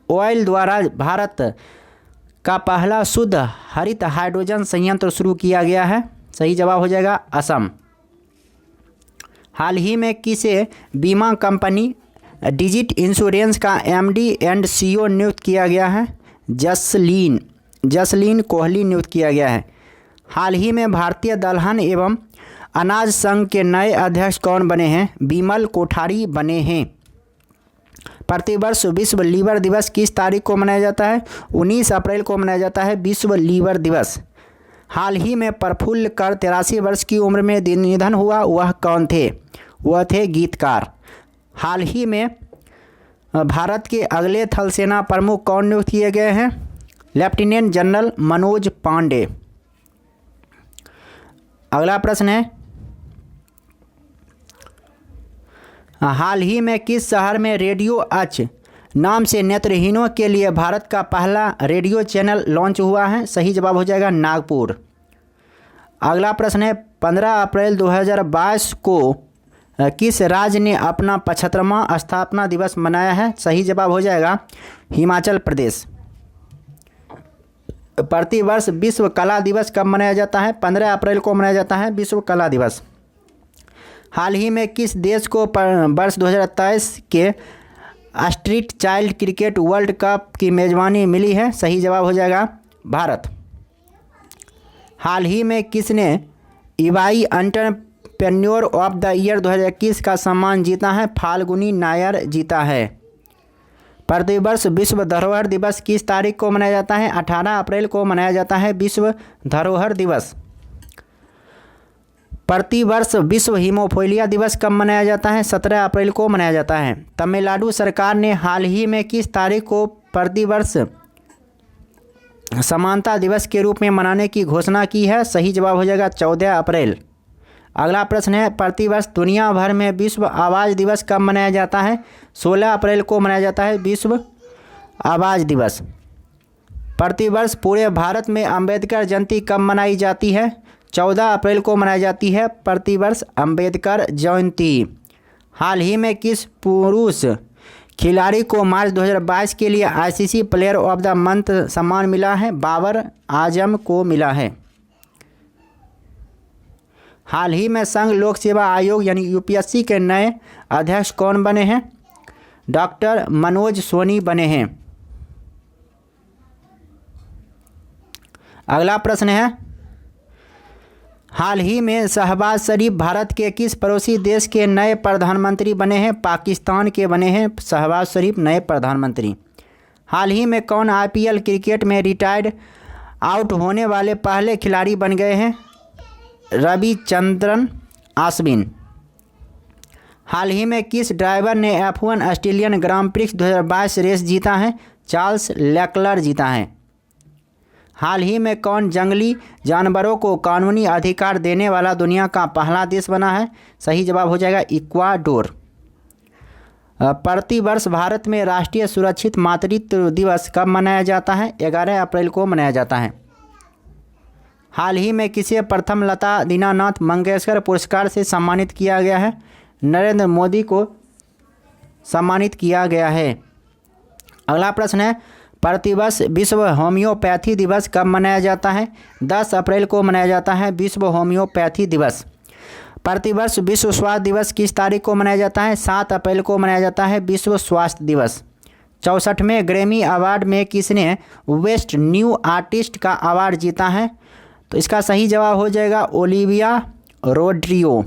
ऑयल द्वारा भारत का पहला शुद्ध हरित हाइड्रोजन संयंत्र शुरू किया गया है? सही जवाब हो जाएगा असम। हाल ही में किसे बीमा कंपनी डिजिट इंश्योरेंस का एमडी एंड सीईओ नियुक्त किया गया है? जसलीन कोहली नियुक्त किया गया है। हाल ही में भारतीय दलहन एवं अनाज संघ के नए अध्यक्ष कौन बने हैं? बिमल कोठारी बने हैं। प्रतिवर्ष विश्व लीवर दिवस किस तारीख को मनाया जाता है? 19 अप्रैल को मनाया जाता है विश्व लीवर दिवस। हाल ही में प्रफुल्ल कर 83 वर्ष की उम्र में निधन हुआ, वह कौन थे? वह थे गीतकार। हाल ही में भारत के अगले थल सेना प्रमुख कौन नियुक्त किए गए हैं? Lieutenant general Manoj Pande. अगला प्रश्न है हाल ही में किस शहर में रेडियो अच नाम से नेत्रहीनों के लिए भारत का पहला रेडियो चैनल लॉन्च हुआ है? सही जवाब हो जाएगा नागपुर। अगला प्रश्न है 15 अप्रैल 2022 को किस राज्य ने अपना 75वां स्थापना दिवस मनाया है? सही जवाब हो जाएगा हिमाचल प्रदेश। प्रतिवर्ष विश्व कला दिवस कब मनाया जाता है? 15 अप्रैल को मनाया जाता है विश्व कला दिवस। हाल ही में किस देश को वर्ष 2023 के street child cricket world cup की मेज़बानी मिली है? सही जवाब हो जाएगा भारत। हाल ही में किसने EY entrepreneur of the year 2021 का सम्मान जीता है? फाल्गुनी नायर जीता है। प्रतिवर्ष विश्व धरोहर दिवस किस तारीख को मनाया जाता है? 18 अप्रैल को मनाया जाता है विश्व धरोहर दिवस। प्रतिवर्ष विश्व हीमोफीलिया दिवस कब मनाया जाता है? 17 अप्रैल को मनाया जाता है। तमिलनाडु सरकार ने हाल ही में किस तारीख को प्रतिवर्ष समानता दिवस के रूप में मनाने की घोषणा की है? सही जवाब हो जाएगा 14 अप्रैल। अगला प्रश्न है, प्रतिवर्ष दुनिया भर में विश्व आवाज़ दिवस कब मनाया जाता है? 16 अप्रैल को मनाया जाता है विश्व आवाज़ दिवस। प्रतिवर्ष पूरे भारत में अंबेडकर जयंती कब मनाई जाती है? 14 अप्रैल को मनाई जाती है प्रतिवर्ष अंबेडकर जयंती। हाल ही में किस पुरुष खिलाड़ी को मार्च 2022 के लिए ICC player of the month सम्मान मिला है? बाबर आजम को मिला है। हाल ही में संघ लोक सेवा आयोग यानी यूपीएससी के नए अध्यक्ष कौन बने हैं? डॉक्टर मनोज सोनी बने हैं। अगला प्रश्न है, हाल ही में शहबाज शरीफ भारत के किस पड़ोसी देश के नए प्रधानमंत्री बने हैं? पाकिस्तान के बने हैं शहबाज शरीफ नए प्रधानमंत्री। हाल ही में कौन आईपीएल क्रिकेट में रिटायर्ड आउट होने वाले पहले खिलाड़ी बन गए हैं? रविचंद्रन अश्विन। हाल ही में किस ड्राइवर ने F1 ऑस्ट्रेलियन ग्रां प्रिक्स 2022 रेस जीता है? चार्ल्स लेक्लर जीता है। हाल ही में कौन जंगली जानवरों को कानूनी अधिकार देने वाला दुनिया का पहला देश बना है? सही जवाब हो जाएगा इक्वाडोर। प्रतिवर्ष भारत में राष्ट्रीय सुरक्षित मातृत्व दिवस कब मनाया जाता है? 11 अप्रैल को मनाया जाता है। हाल ही में किसे प्रथम लता दीनानाथ मंगेशकर पुरस्कार से सम्मानित किया गया है? नरेंद्र मोदी को सम्मानित किया गया है। अगला प्रश्न है, प्रतिवर्ष विश्व होम्योपैथी दिवस कब मनाया जाता है? 10 अप्रैल को मनाया जाता है विश्व होम्योपैथी दिवस। प्रतिवर्ष विश्व स्वास्थ्य दिवस किस तारीख को मनाया जाता है? 7 अप्रैल को मनाया जाता है विश्व स्वास्थ्य दिवस। 64वें ग्रैमी अवार्ड में किसने बेस्ट न्यू आर्टिस्ट का अवार्ड जीता है? तो इसका सही जवाब हो जाएगा ओलिविया रोड्रिगो।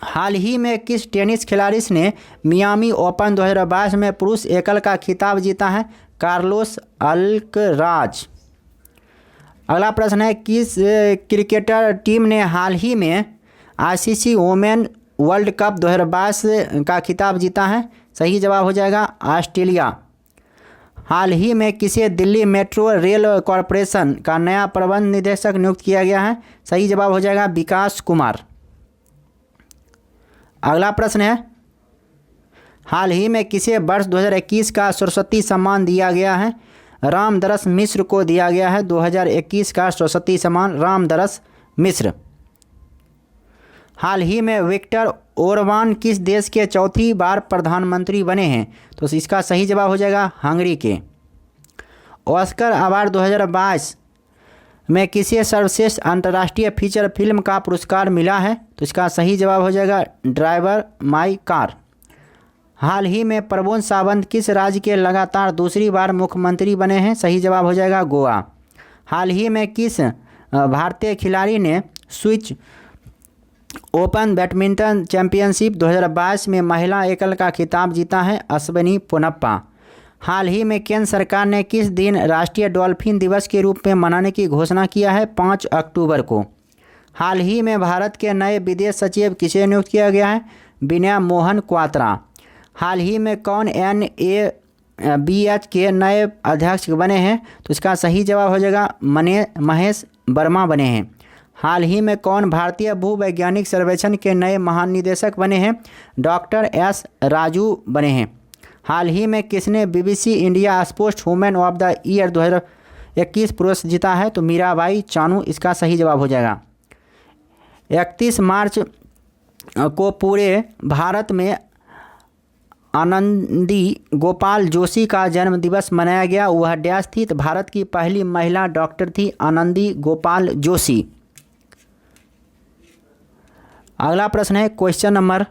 हाल ही में किस टेनिस खिलाड़ी ने मियामी ओपन 2022 में पुरुष एकल का खिताब जीता है? Carlos Alcaraz. अगला प्रश्न है, किस क्रिकेटर टीम ने हाल ही में आईसीसी वुमेन वर्ल्ड कप 2022 का खिताब जीता है? सही जवाब हो जाएगा ऑस्ट्रेलिया। हाल ही में किसे दिल्ली मेट्रो रेल कॉरपोरेशन का नया प्रबंध निदेशक नियुक्त किया गया है? सही जवाब हो जाएगा विकास कुमार। अगला प्रश्न है, हाल ही में किसे वर्ष 2021 का सरस्वती सम्मान दिया गया है? रामदरस मिश्र को दिया गया है 2021 का सरस्वती सम्मान रामदरस मिश्र। हाल ही में विक्टर ओरबान किस देश के चौथी बार प्रधानमंत्री बने हैं? तो इसका सही जवाब हो जाएगा हंगरी के। ऑस्कर अवार्ड 2022 में किसे सर्वश्रेष्ठ अंतर्राष्ट्रीय फीचर फिल्म का पुरस्कार मिला है? तो इसका सही जवाब हो जाएगा ड्राइवर माई कार। हाल ही में प्रमोद सावंत किस राज्य के लगातार दूसरी बार मुख्यमंत्री बने हैं? सही जवाब हो जाएगा गोवा। हाल ही में किस भारतीय खिलाड़ी ने स्विस ओपन बैडमिंटन चैंपियनशिप 2022 में महिला एकल का खिताब जीता है? अश्विनी पोनप्पा। हाल ही में केंद्र सरकार ने किस दिन राष्ट्रीय डॉल्फिन दिवस के रूप में मनाने की घोषणा किया है? 5 अक्टूबर को। हाल ही में भारत के नए विदेश सचिव किसे नियुक्त किया गया है? विनय मोहन क्वात्रा। हाल ही में कौन NABH के नए अध्यक्ष बने हैं? तो इसका सही जवाब हो जाएगा महेश वर्मा बने हैं। हाल ही में कौन भारतीय भूवैज्ञानिक सर्वेक्षण के नए महानिदेशक बने हैं? डॉक्टर S राजू बने हैं। हाल ही में किसने BBC India sports women of the year 2021 पुरस्कार जीता है? तो मीराबाई चानू इसका सही जवाब हो जाएगा। 31 मार्च को पूरे भारत में आनंदी गोपाल जोशी का जन्म दिवस मनाया गया। वह डैश थी? तो भारत की पहली महिला डॉक्टर थी आनंदी गोपाल जोशी। अगला प्रश्न है क्वेश्चन नंबर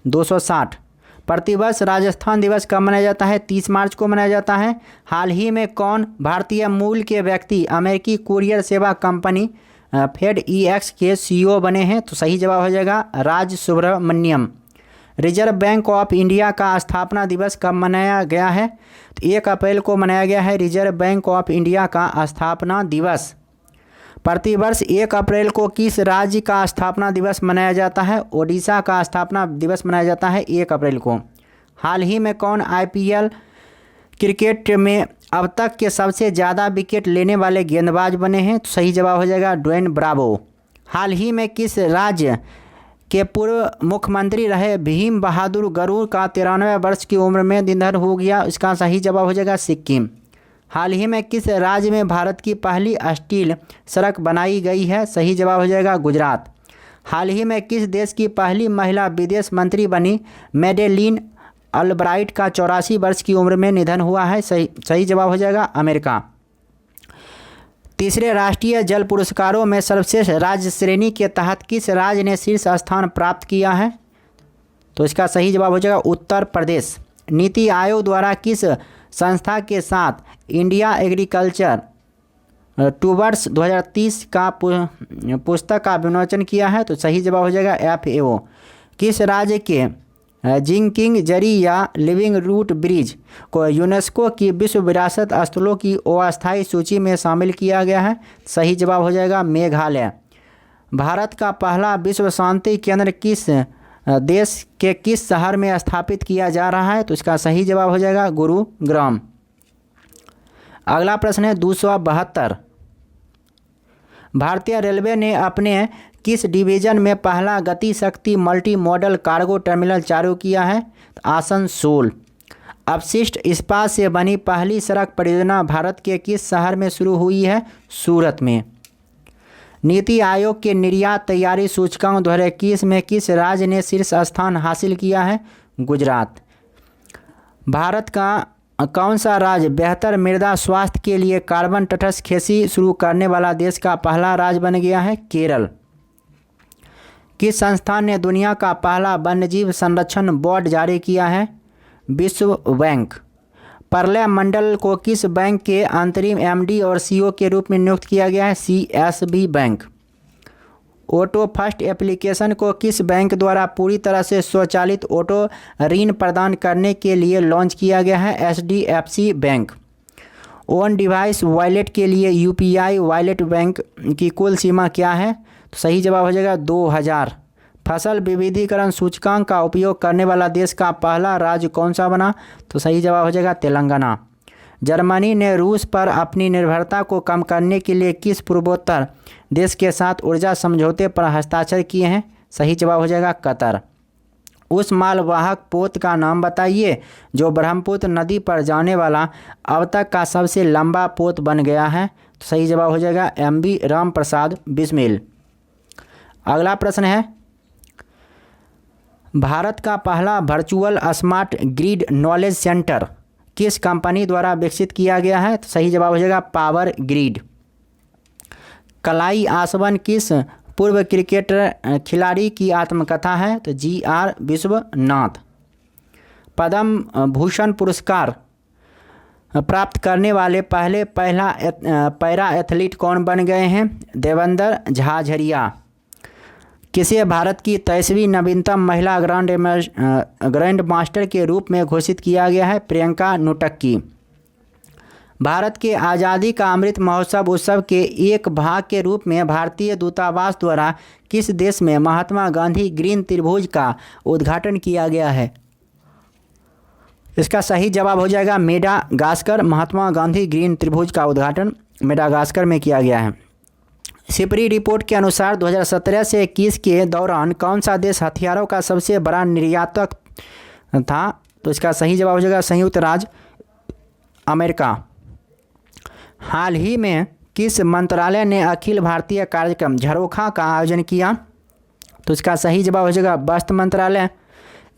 260। प्रतिवर्ष राजस्थान दिवस कब मनाया जाता है? 30 मार्च को मनाया जाता है। हाल ही में कौन भारतीय मूल के व्यक्ति अमेरिकी कुरियर सेवा कंपनी FedEx के CEO बने हैं? तो सही जवाब हो जाएगा Raj Subramaniam. Reserve Bank of India का स्थापना दिवस कब मनाया गया है? तो 1 अप्रैल को मनाया गया है रिजर्व बैंक ऑफ इंडिया का स्थापना दिवस। प्रतिवर्ष 1 अप्रैल को किस राज्य का स्थापना दिवस मनाया जाता है? ओडिशा का स्थापना दिवस मनाया जाता है 1 अप्रैल को। हाल ही में कौन IPL क्रिकेट में अब तक के सबसे ज़्यादा विकेट लेने वाले गेंदबाज बने हैं? तो सही जवाब हो जाएगा ड्वेन ब्रावो। हाल ही में किस राज्य के पूर्व मुख्यमंत्री रहे भीम बहादुर गरूर का 93 वर्ष की उम्र में निधन हो गया? इसका सही जवाब हो जाएगा सिक्किम। हाल ही में किस राज्य में भारत की पहली स्टील सड़क बनाई गई है? सही जवाब हो जाएगा गुजरात। हाल ही में किस देश की पहली महिला विदेश मंत्री बनी मेडेलिन अल्ब्राइट का 84 वर्ष की उम्र में निधन हुआ है? सही जवाब हो जाएगा अमेरिका। तीसरे राष्ट्रीय जल पुरस्कारों में सर्वश्रेष्ठ राज्य श्रेणी के तहत किस राज्य ने शीर्ष स्थान प्राप्त किया है? तो इसका सही जवाब हो जाएगा उत्तर प्रदेश। नीति आयोग द्वारा किस संस्था के साथ इंडिया एग्रीकल्चर टूवर्ड्स 2030 का पुस्तक का विमोचन किया है? तो सही जवाब हो जाएगा FAO। किस राज्य के जिंकिंग जरी या लिविंग रूट ब्रिज को यूनेस्को की विश्व विरासत स्थलों की अस्थायी सूची में शामिल किया गया है? सही जवाब हो जाएगा मेघालय। भारत का पहला विश्व शांति केंद्र किस देश के किस शहर में स्थापित किया जा रहा है? तो इसका सही जवाब हो जाएगा गुरुग्राम। अगला प्रश्न है 272। भारतीय रेलवे ने अपने किस डिवीजन में पहला गति शक्ति मल्टी मॉडल कार्गो टर्मिनल चालू किया है? आसनसोल। अपशिष्ट इस्पात से बनी पहली सड़क परियोजना भारत के किस शहर में शुरू हुई है? सूरत में। नीति आयोग के निर्यात तैयारी सूचकांक 2021 में किस राज्य ने शीर्ष स्थान हासिल किया है? गुजरात। भारत का कौन सा राज्य बेहतर मृदा स्वास्थ्य के लिए कार्बन तटस्थ खेती शुरू करने वाला देश का पहला राज्य बन गया है? केरल। किस संस्थान ने दुनिया का पहला वन्यजीव संरक्षण बोर्ड जारी किया है? विश्व बैंक। प्रलय मंडल को किस बैंक के अंतरिम MD और CEO के रूप में नियुक्त किया गया है? CSB bank. Auto first application को किस बैंक द्वारा पूरी तरह से स्वचालित ऑटो ऋण प्रदान करने के लिए लॉन्च किया गया है? HDFC bank. On device wallet के लिए UPI वॉलेट बैंक की कुल सीमा क्या है? तो सही जवाब हो जाएगा 2000। फसल विविधीकरण सूचकांक का उपयोग करने वाला देश का पहला राज्य कौन सा बना? तो सही जवाब हो जाएगा तेलंगाना। जर्मनी ने रूस पर अपनी निर्भरता को कम करने के लिए किस पूर्वोत्तर देश के साथ ऊर्जा समझौते पर हस्ताक्षर किए हैं? सही जवाब हो जाएगा कतर। उस मालवाहक पोत का नाम बताइए जो ब्रह्मपुत्र नदी पर जाने वाला अब तक का सबसे लंबा पोत बन गया है? तो सही जवाब हो जाएगा MV राम प्रसाद बिस्मिल। अगला प्रश्न है भारत का पहला virtual smart grid knowledge centre किस कंपनी द्वारा विकसित किया गया है? तो सही जवाब हो जाएगा पावर ग्रिड। कलाई आसवन किस पूर्व क्रिकेटर खिलाड़ी की आत्मकथा है? तो GR विश्वनाथ। पद्म भूषण पुरस्कार प्राप्त करने वाले पहला पैरा एथलीट कौन बन गए हैं? देवेंद्र झाझरिया। किसे भारत की 23वीं नवीनतम महिला ग्रैंड मास्टर के रूप में घोषित किया गया है? प्रियंका नुटक्की। भारत के आज़ादी का अमृत महोत्सव उत्सव के एक भाग के रूप में भारतीय दूतावास द्वारा किस देश में महात्मा गांधी ग्रीन त्रिभुज का उद्घाटन किया गया है? इसका सही जवाब हो जाएगा मेडागास्कर। महात्मा गांधी ग्रीन त्रिभुज का उद्घाटन मेडागास्कर में किया गया है। सिपरी रिपोर्ट के अनुसार 2017 से 21 के दौरान कौन सा देश हथियारों का सबसे बड़ा निर्यातक था? तो इसका सही जवाब हो जाएगा संयुक्त राज्य अमेरिका। हाल ही में किस मंत्रालय ने अखिल भारतीय कार्यक्रम झरोखा का आयोजन किया? तो इसका सही जवाब हो जाएगा वस्त्र मंत्रालय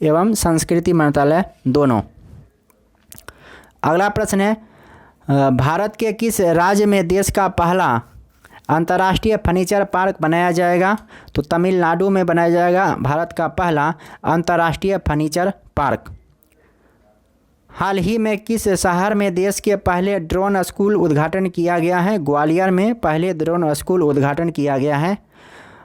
एवं संस्कृति मंत्रालय दोनों। अगला प्रश्न है भारत के किस राज्य में देश का पहला अंतर्राष्ट्रीय फर्नीचर पार्क बनाया जाएगा? तो तमिलनाडु में बनाया जाएगा भारत का पहला अंतर्राष्ट्रीय फर्नीचर पार्क। हाल ही में किस शहर में देश के पहले ड्रोन स्कूल उद्घाटन किया गया है? ग्वालियर में पहले ड्रोन स्कूल उद्घाटन किया गया है।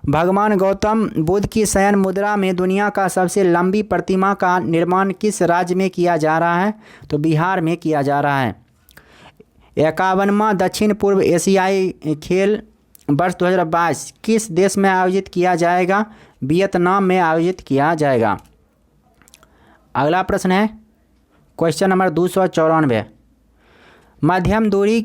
भगवान गौतम बुद्ध की शयन मुद्रा में दुनिया का सबसे लंबी प्रतिमा का निर्माण किस राज्य में किया जा रहा है? तो बिहार में किया जा रहा है। 51वां दक्षिण पूर्व एशियाई खेल वर्ष 2022 किस देश में आयोजित किया जाएगा? वियतनाम में आयोजित किया जाएगा। अगला प्रश्न है क्वेश्चन नंबर 294। मध्यम दूरी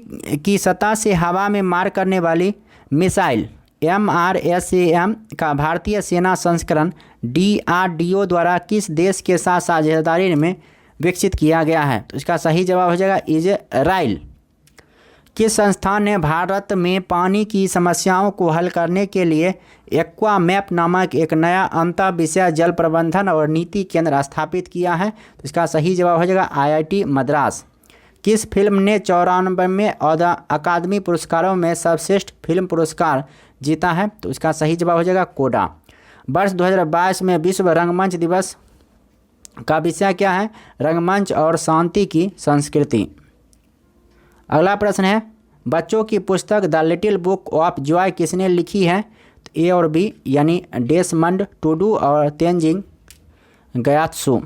की सतह से हवा में मार करने वाली मिसाइल MRSAM का भारतीय सेना संस्करण DRDO द्वारा किस देश के साथ साझेदारी में विकसित किया गया है? तो इसका सही जवाब हो जाएगा इजराइल। किस संस्थान ने भारत में पानी की समस्याओं को हल करने के लिए एक्वा मैप नामक एक नया अंतःविषय जल प्रबंधन और नीति केंद्र स्थापित किया है? तो इसका सही जवाब हो जाएगा IIT मद्रास। किस फिल्म ने 94वें अकादमी पुरस्कारों में सर्वश्रेष्ठ फिल्म पुरस्कार जीता है? तो इसका सही जवाब हो जाएगा कोडा। वर्ष 2022 में विश्व रंगमंच दिवस का विषय क्या है? रंगमंच और शांति की संस्कृति। अगला प्रश्न है, बच्चों की पुस्तक the little book of Joy किसने लिखी है? तो ए और बी यानी डेसमंड टुडू और तेंजिंग गयात्सु।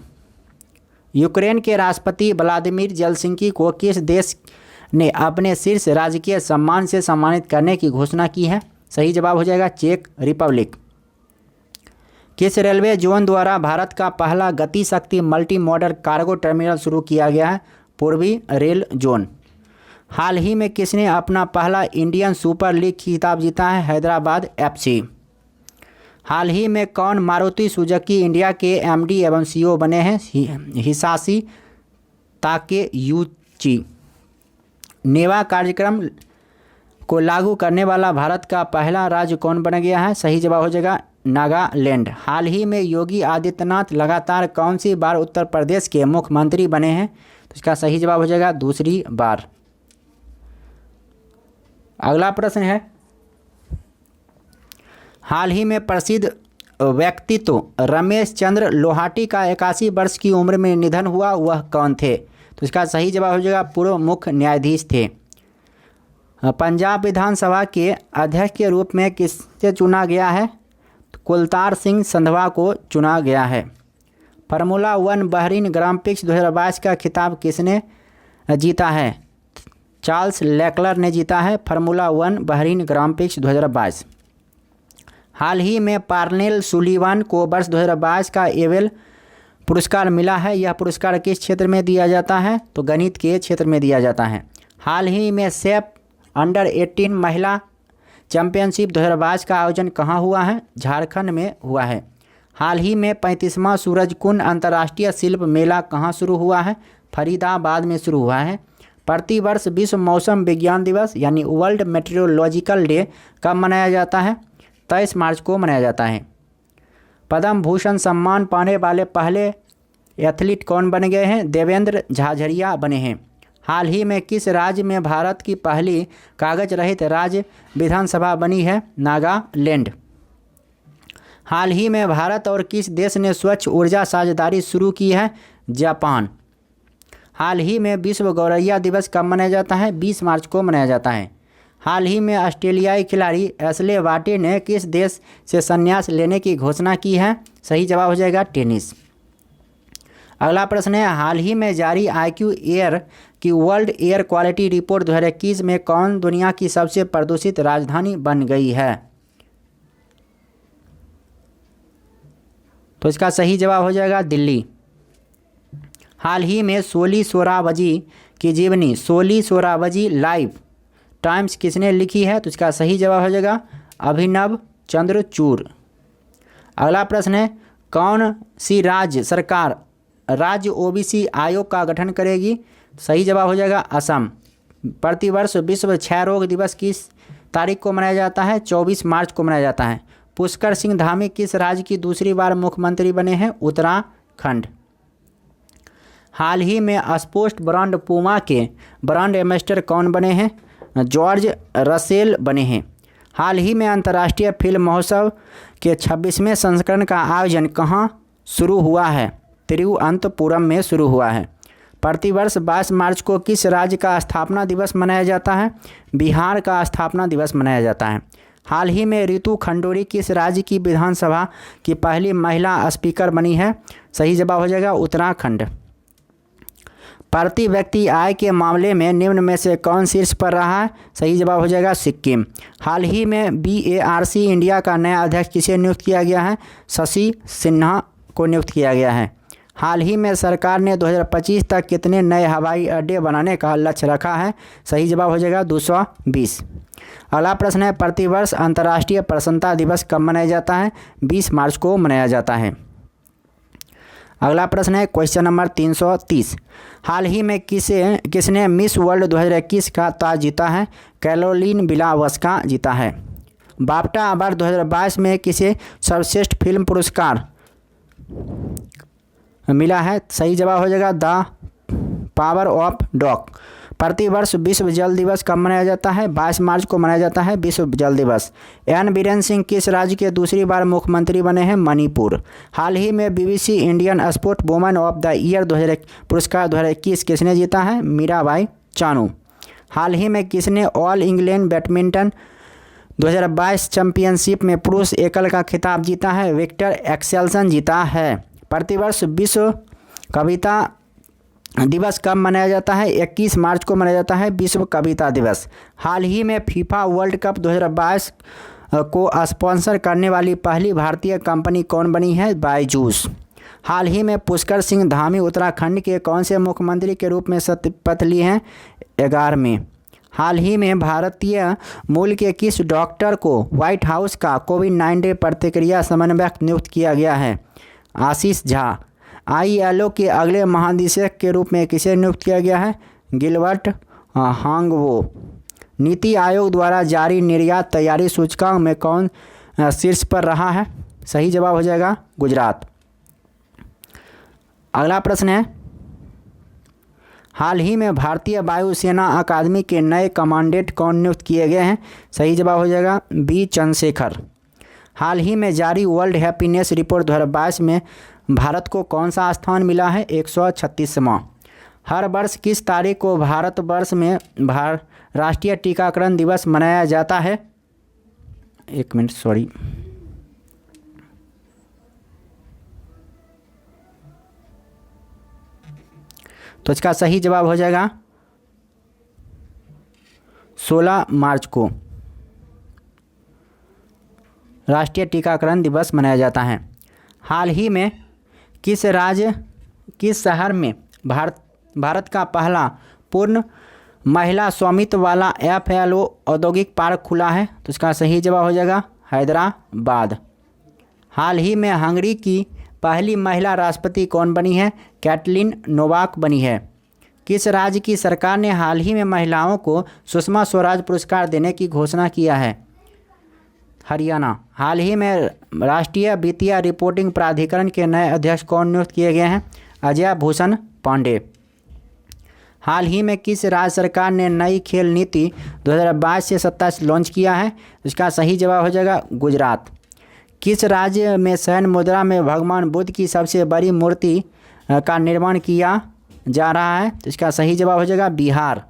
यूक्रेन के राष्ट्रपति व्लादिमीर जेलेंस्की को किस देश ने अपने शीर्ष राजकीय सम्मान से सम्मानित करने की घोषणा की है? सही जवाब हो जाएगा चेक रिपब्लिक। किस रेलवे जोन द्वारा भारत का पहला गति शक्ति मल्टी मॉडल कार्गो टर्मिनल शुरू किया गया है? पूर्वी रेल जोन। हाल ही में किसने अपना पहला इंडियन सुपर लीग खिताब जीता है? हैदराबाद FC। हाल ही में कौन मारुति सुजुकी इंडिया के MD एवं CEO बने हैं? हिसाशी ताकेयूची। नेवा कार्यक्रम को लागू करने वाला भारत का पहला राज्य कौन बन गया है? सही जवाब हो जाएगा नागालैंड। हाल ही में योगी आदित्यनाथ लगातार कौन सी बार उत्तर प्रदेश के मुख्यमंत्री बने हैं? तो इसका सही जवाब हो जाएगा दूसरी बार। अगला प्रश्न है, हाल ही में प्रसिद्ध व्यक्तित्व रमेश चंद्र लोहाटी का 81 वर्ष की उम्र में निधन हुआ, वह कौन थे? तो इसका सही जवाब हो जाएगा पूर्व मुख्य न्यायाधीश थे। पंजाब विधानसभा के अध्यक्ष के रूप में किसे चुना गया है? कुलतार सिंह संधवा को चुना गया है। फार्मूला 1 बहरीन ग्रांड प्रिक्स 2022 का खिताब किसने जीता है? चार्ल्स लेक्लर ने जीता है फार्मूला 1 बहरीन ग्रांड प्रिक्स 2022। हाल ही में पार्नेल सुलीवान को वर्ष 2022 का एबेल पुरस्कार मिला है। यह पुरस्कार किस क्षेत्र में दिया जाता है? तो गणित के क्षेत्र में दिया जाता है। हाल ही में सेफ अंडर 18 महिला चैंपियनशिप 2022 का आयोजन कहाँ हुआ है? झारखंड में हुआ है। हाल ही में 35वां सूरजकुंड अंतर्राष्ट्रीय शिल्प मेला कहाँ शुरू हुआ है? फरीदाबाद में शुरू हुआ है। प्रतिवर्ष विश्व मौसम विज्ञान दिवस यानी वर्ल्ड मेट्रोलॉजिकल डे कब मनाया जाता है? 23 मार्च को मनाया जाता है। पद्म भूषण सम्मान पाने वाले पहले एथलीट कौन बन गए हैं? देवेंद्र झाझड़िया बने हैं। हाल ही में किस राज्य में भारत की पहली कागज रहित राज्य विधानसभा बनी है? नागालैंड। हाल ही में भारत और किस देश ने स्वच्छ ऊर्जा साझेदारी शुरू की है? जापान। हाल ही में विश्व गौरैया दिवस कब मनाया जाता है? 20 मार्च को मनाया जाता है। हाल ही में ऑस्ट्रेलियाई खिलाड़ी एशले बार्टी ने किस देश से संन्यास लेने की घोषणा की है? सही जवाब हो जाएगा टेनिस। अगला प्रश्न है, हाल ही में जारी IQ एयर की वर्ल्ड एयर क्वालिटी रिपोर्ट 2021 में कौन दुनिया की सबसे प्रदूषित राजधानी बन गई है? तो इसका सही जवाब हो जाएगा दिल्ली। हाल ही में सोली सोहरावजी की जीवनी सोली सोहरावजी लाइफ टाइम्स किसने लिखी है? तो इसका सही जवाब हो जाएगा अभिनव चंद्रचूड़। अगला प्रश्न है, कौन सी राज्य सरकार राज्य OBC आयोग का गठन करेगी? सही जवाब हो जाएगा असम। प्रतिवर्ष विश्व क्षय रोग दिवस किस तारीख को मनाया जाता है? 24 मार्च को मनाया जाता है। पुष्कर सिंह धामी किस राज्य की दूसरी बार मुख्यमंत्री बने हैं? उत्तराखंड। हाल ही में स्पोर्ट्स ब्रांड पूमा के ब्रांड एम्बेसडर कौन बने हैं? जॉर्ज रसेल बने हैं। हाल ही में अंतर्राष्ट्रीय फिल्म महोत्सव के 26वें संस्करण का आयोजन कहाँ शुरू हुआ है? तिरुवनंतपुरम में शुरू हुआ है। प्रतिवर्ष 22 मार्च को किस राज्य का स्थापना दिवस मनाया जाता है? बिहार का स्थापना दिवस मनाया जाता है। हाल ही में रितु खंडूरी किस राज्य की विधानसभा की पहली महिला स्पीकर बनी है? सही जवाब हो जाएगा उत्तराखंड। प्रति व्यक्ति आय के मामले में निम्न में से कौन शीर्ष पर रहा है? सही जवाब हो जाएगा सिक्किम। हाल ही में BARC इंडिया का नया अध्यक्ष किसे नियुक्त किया गया है? शशि सिन्हा को नियुक्त किया गया है। हाल ही में सरकार ने 2025 तक कितने नए हवाई अड्डे बनाने का लक्ष्य रखा है? सही जवाब हो जाएगा 220। अगला प्रश्न है, प्रतिवर्ष अंतर्राष्ट्रीय प्रसन्नता दिवस कब मनाया जाता है? 20 मार्च को मनाया जाता है। अगला प्रश्न है क्वेश्चन नंबर 330, हाल ही में किसने मिस वर्ल्ड 2021 का ताज जीता है? कैरोलिन विलावस्का जीता है। बाफ्टा अवार्ड 2022 में किसे सर्वश्रेष्ठ फिल्म पुरस्कार मिला है? सही जवाब हो जाएगा द पावर ऑफ डॉग। प्रतिवर्ष विश्व जल दिवस कब मनाया जाता है? 22 मार्च को मनाया जाता है विश्व जल दिवस। एन बीरेन सिंह किस राज्य के दूसरी बार मुख्यमंत्री बने हैं? मणिपुर। हाल ही में BBC Indian sport women of the year पुरस्कार 2021 किसने जीता है? मीराबाई चानू। हाल ही में किसने ऑल इंग्लैंड बैडमिंटन 2022 चैंपियनशिप में पुरुष एकल का खिताब जीता है? विक्टर एक्सेल्सन जीता है। प्रतिवर्ष विश्व कविता दिवस कब मनाया जाता है? 21 मार्च को मनाया जाता है विश्व कविता दिवस। हाल ही में फीफा वर्ल्ड कप 2022 को स्पॉन्सर करने वाली पहली भारतीय कंपनी कौन बनी है? बायजूस। हाल ही में पुष्कर सिंह धामी उत्तराखंड के कौन से मुख्यमंत्री के रूप में शपथ ली हैं? 11वें। हाल ही में भारतीय मूल के किस डॉक्टर को व्हाइट हाउस का कोविड-19 प्रतिक्रिया समन्वयक नियुक्त किया गया है? आशीष झा। ILO के अगले महानिदेशक के रूप में किसे नियुक्त किया गया है? गिलबर्ट हांगवो। नीति आयोग द्वारा जारी निर्यात तैयारी सूचकांक में कौन शीर्ष पर रहा है? सही जवाब हो जाएगा गुजरात। अगला प्रश्न है, हाल ही में भारतीय वायुसेना अकादमी के नए कमांडेंट कौन नियुक्त किए गए हैं? सही जवाब हो जाएगा बी चंद्रशेखर। हाल ही में जारी वर्ल्ड हैप्पीनेस रिपोर्ट 2022 में भारत को कौन सा स्थान मिला है? 136वां। हर वर्ष किस तारीख को भारतवर्ष में राष्ट्रीय टीकाकरण दिवस मनाया जाता है? एक मिनट सॉरी, तो इसका सही जवाब हो जाएगा 16 मार्च को राष्ट्रीय टीकाकरण दिवस मनाया जाता है। हाल ही में किस शहर में भारत का पहला पूर्ण महिला स्वामित्व वाला FLO औद्योगिक पार्क खुला है? तो इसका सही जवाब हो जाएगा हैदराबाद। हाल ही में हंगरी की पहली महिला राष्ट्रपति कौन बनी है? कैटलिन नोवाक बनी है। किस राज्य की सरकार ने हाल ही में महिलाओं को सुषमा स्वराज पुरस्कार देने की घोषणा किया है? हरियाणा। हाल ही में राष्ट्रीय वित्तीय रिपोर्टिंग प्राधिकरण के नए अध्यक्ष कौन नियुक्त किए गए हैं? अजय भूषण पांडे। हाल ही में किस राज्य सरकार ने नई खेल नीति 2022 से 27 लॉन्च किया है? इसका सही जवाब हो जाएगा गुजरात। किस राज्य में सैन्य मुद्रा में भगवान बुद्ध की सबसे बड़ी मूर्ति का निर्माण किया जा रहा है? तो इसका सही जवाब हो जाएगा बिहार।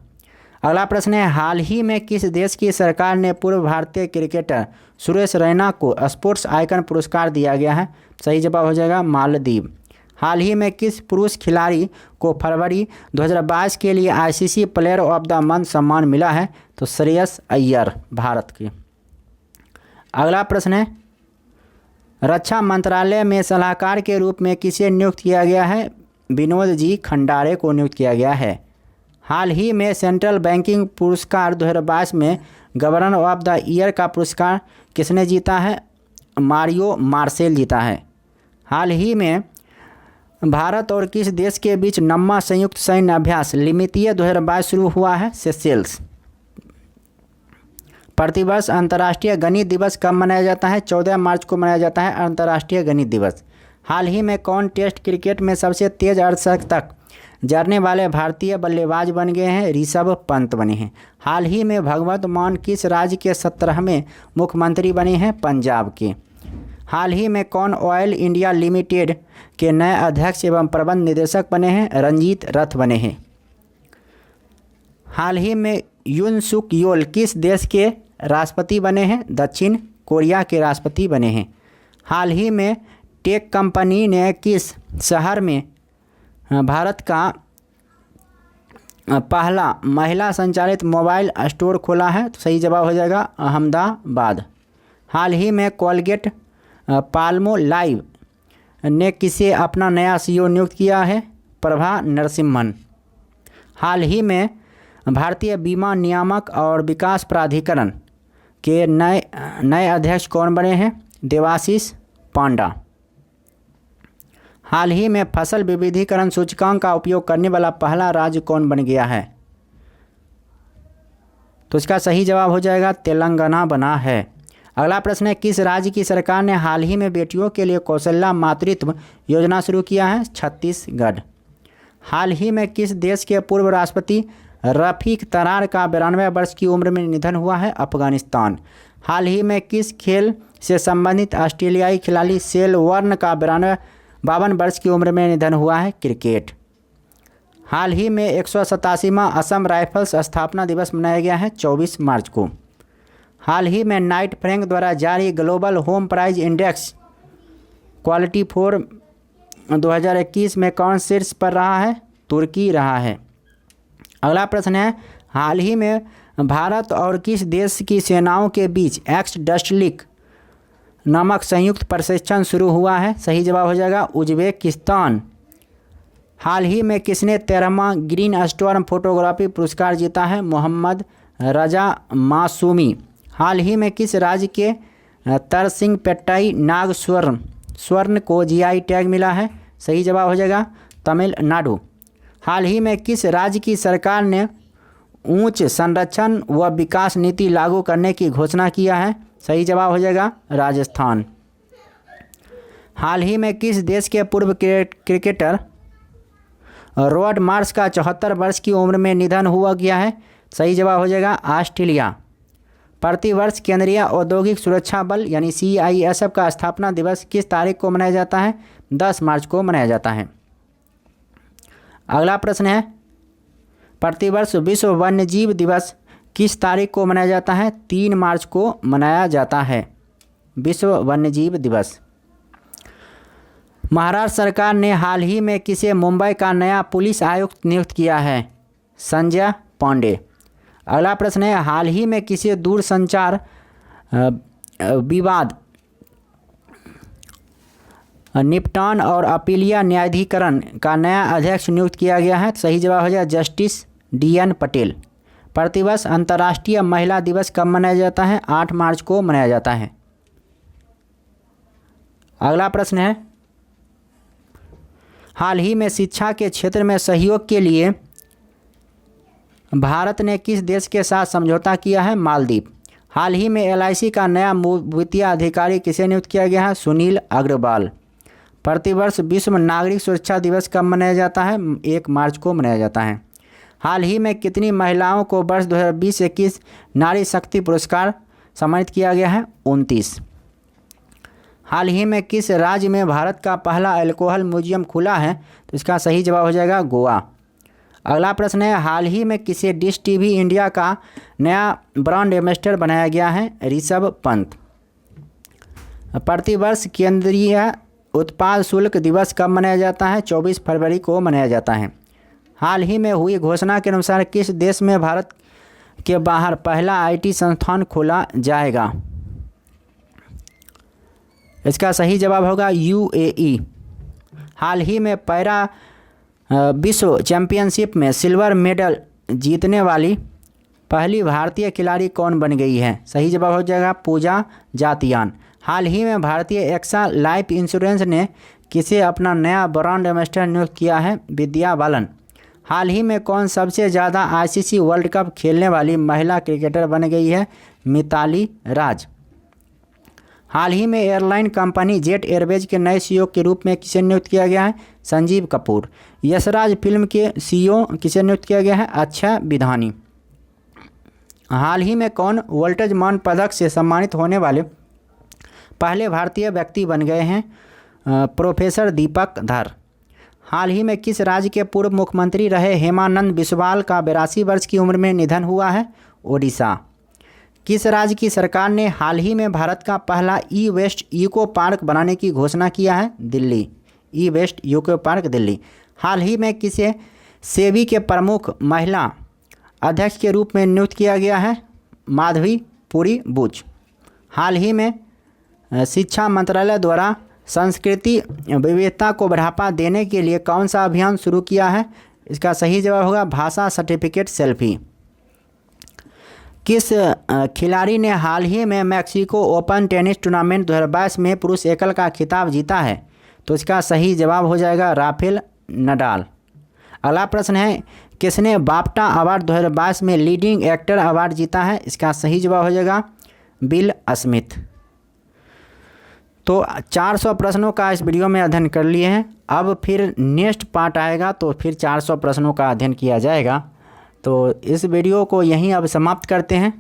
अगला प्रश्न है, हाल ही में किस देश की सरकार ने पूर्व भारतीय क्रिकेटर सुरेश रैना को स्पोर्ट्स आइकन पुरस्कार दिया गया है? सही जवाब हो जाएगा मालदीव। हाल ही में किस पुरुष खिलाड़ी को फरवरी 2022 के लिए ICC player of the month सम्मान मिला है? तो श्रेयस अय्यर भारत के। अगला प्रश्न है, रक्षा मंत्रालय में सलाहकार के रूप में किसे नियुक्त किया गया है? विनोद जी खंडारे को नियुक्त किया गया है। हाल ही में सेंट्रल बैंकिंग पुरस्कार 2022 में गवर्नर ऑफ द ईयर का पुरस्कार किसने जीता है? मारियो मार्सेल जीता है। हाल ही में भारत और किस देश के बीच 9वां संयुक्त सैन्य अभ्यास लिमितिया 2022 शुरू हुआ है? सेशेल्स। प्रतिवर्ष अंतर्राष्ट्रीय गणित दिवस कब मनाया जाता है? 14 मार्च को मनाया जाता है अंतर्राष्ट्रीय गणित दिवस। हाल ही में कौन टेस्ट क्रिकेट में सबसे तेज अर्धशतक तक जड़ने वाले भारतीय बल्लेबाज बन गए हैं? ऋषभ पंत बने हैं। हाल ही में भगवंत मान किस राज्य के 17वें मुख्यमंत्री बने हैं? पंजाब के। हाल ही में कौन ऑयल इंडिया लिमिटेड के नए अध्यक्ष एवं प्रबंध निदेशक बने हैं? रंजीत रथ बने हैं। हाल ही में यून सुक योल किस देश के राष्ट्रपति बने हैं? दक्षिण कोरिया के राष्ट्रपति बने हैं। हाल ही में टेक कंपनी ने किस शहर में भारत का पहला महिला संचालित मोबाइल स्टोर खोला है? तो सही जवाब हो जाएगा अहमदाबाद। हाल ही में कोलगेट पाल्मोलाइव ने किसे अपना नया CEO नियुक्त किया है? प्रभा नरसिम्हन। हाल ही में भारतीय बीमा नियामक और विकास प्राधिकरण के नए अध्यक्ष कौन बने हैं? देवाशीष पांडा। हाल ही में फसल विविधीकरण सूचकांक का उपयोग करने वाला पहला राज्य कौन बन गया है? तो इसका सही जवाब हो जाएगा तेलंगाना बना है। अगला प्रश्न है, किस राज्य की सरकार ने हाल ही में बेटियों के लिए कौशल्या मातृत्व योजना शुरू किया है? छत्तीसगढ़। हाल ही में किस देश के पूर्व राष्ट्रपति रफीक तरार का 92 वर्ष की उम्र में निधन हुआ है? अफगानिस्तान। हाल ही में किस खेल से संबंधित ऑस्ट्रेलियाई खिलाड़ी शेल वर्न का 52 वर्ष की उम्र में निधन हुआ है? क्रिकेट। हाल ही में 187वां असम राइफल्स स्थापना दिवस मनाया गया है 24 मार्च को। हाल ही में नाइट फ्रैंक द्वारा जारी global home price index quality for 2021 में कौन शीर्ष पर रहा है? तुर्की रहा है। अगला प्रश्न है, हाल ही में भारत और किस देश की सेनाओं के बीच एक्स डस्टलिक नामक संयुक्त प्रशिक्षण शुरू हुआ है? सही जवाब हो जाएगा उज्बेकिस्तान। हाल ही में किसने 13वां ग्रीन स्टॉर्म फोटोग्राफी पुरस्कार जीता है? मोहम्मद रजा मासूमी। हाल ही में किस राज्य के तरसिंगपेट्टाई नाग स्वर्ण को जीआई टैग मिला है? सही जवाब हो जाएगा तमिलनाडु। हाल ही में किस राज्य की सरकार ने उच्च संरक्षण व विकास नीति लागू करने की घोषणा किया है? सही जवाब हो जाएगा राजस्थान। हाल ही में किस देश के पूर्व क्रिकेटर रॉड मार्श का 74 वर्ष की उम्र में निधन हुआ गया है? सही जवाब हो जाएगा ऑस्ट्रेलिया। प्रतिवर्ष केंद्रीय औद्योगिक सुरक्षा बल यानी CISF का स्थापना दिवस किस तारीख को मनाया जाता है? 10 मार्च को मनाया जाता है। अगला प्रश्न है, प्रतिवर्ष विश्व वन्यजीव दिवस किस तारीख को मनाया जाता है? 3 मार्च को मनाया जाता है विश्व वन्यजीव दिवस। महाराष्ट्र सरकार ने हाल ही में किसे मुंबई का नया पुलिस आयुक्त नियुक्त किया है? संजय पांडे। अगला प्रश्न है, हाल ही में किसे दूरसंचार विवाद निपटान और अपीलीय न्यायाधिकरण का नया अध्यक्ष नियुक्त किया गया है? सही जवाब हो जाएगा जस्टिस DN पटेल। प्रतिवर्ष अंतर्राष्ट्रीय महिला दिवस कब मनाया जाता है? 8 मार्च को मनाया जाता है। अगला प्रश्न है, हाल ही में शिक्षा के क्षेत्र में सहयोग के लिए भारत ने किस देश के साथ समझौता किया है? मालदीव। हाल ही में LIC का नया वित्तीय अधिकारी किसे नियुक्त किया गया है? सुनील अग्रवाल। प्रतिवर्ष विश्व नागरिक सुरक्षा दिवस कब मनाया जाता है? 1 मार्च को मनाया जाता है। हाल ही में कितनी महिलाओं को वर्ष 2020-21 नारी शक्ति पुरस्कार सम्मानित किया गया है? 29। हाल ही में किस राज्य में भारत का पहला अल्कोहल म्यूजियम खुला है? तो इसका सही जवाब हो जाएगा गोवा। अगला प्रश्न है, हाल ही में किसे डिश TV इंडिया का नया ब्रांड एम्बेसडर बनाया गया है? ऋषभ पंत। प्रतिवर्ष केंद्रीय उत्पाद शुल्क दिवस कब मनाया जाता है? 24 फरवरी को मनाया जाता है। हाल ही में हुई घोषणा के अनुसार किस देश में भारत के बाहर पहला IT संस्थान खोला जाएगा? इसका सही जवाब होगा UAE। हाल ही में पैरा विश्व चैंपियनशिप में सिल्वर मेडल जीतने वाली पहली भारतीय खिलाड़ी कौन बन गई है? सही जवाब हो जाएगा पूजा जातियान। हाल ही में भारतीय एक्सा लाइफ इंश्योरेंस ने किसे अपना नया ब्रांड एम्बेसडर नियुक्त किया है? विद्या बालन। हाल ही में कौन सबसे ज़्यादा ICC वर्ल्ड कप खेलने वाली महिला क्रिकेटर बन गई है? मिताली राज। हाल ही में एयरलाइन कंपनी जेट एयरवेज के नए CEO के रूप में किसे नियुक्त किया गया है? संजीव कपूर। यशराज फिल्म के CEO किसे नियुक्त किया गया है? अक्षय विधानी। हाल ही में कौन वोल्टेज मान पदक से सम्मानित होने वाले पहले भारतीय व्यक्ति बन गए हैं? प्रोफेसर दीपक धर। हाल ही में किस राज्य के पूर्व मुख्यमंत्री रहे हेमानंद बिस्वाल का 82 वर्ष की उम्र में निधन हुआ है? ओडिशा। किस राज्य की सरकार ने हाल ही में भारत का पहला ई-वेस्ट इको पार्क बनाने की घोषणा किया है? Delhi. E-waste eco park Delhi. हाल ही में किसे सेबी के प्रमुख महिला अध्यक्ष के रूप में नियुक्त किया गया है? माधवी पुरी बुच। हाल ही में शिक्षा मंत्रालय द्वारा संस्कृति विविधता को बढ़ावा देने के लिए कौन सा अभियान शुरू किया है? इसका सही जवाब होगा भाषा सर्टिफिकेट सेल्फी। किस खिलाड़ी ने हाल ही में मैक्सिको ओपन टेनिस टूर्नामेंट 2022 में पुरुष एकल का खिताब जीता है? तो इसका सही जवाब हो जाएगा राफेल नडाल। अगला प्रश्न है, किसने बाफ्टा अवार्ड 2022 में लीडिंग एक्टर अवार्ड जीता है? इसका सही जवाब हो जाएगा विल स्मिथ। तो 400 प्रश्नों का इस वीडियो में अध्ययन कर लिए हैं। अब फिर नेक्स्ट पार्ट आएगा तो फिर 400 प्रश्नों का अध्ययन किया जाएगा। तो इस वीडियो को यहीं अब समाप्त करते हैं।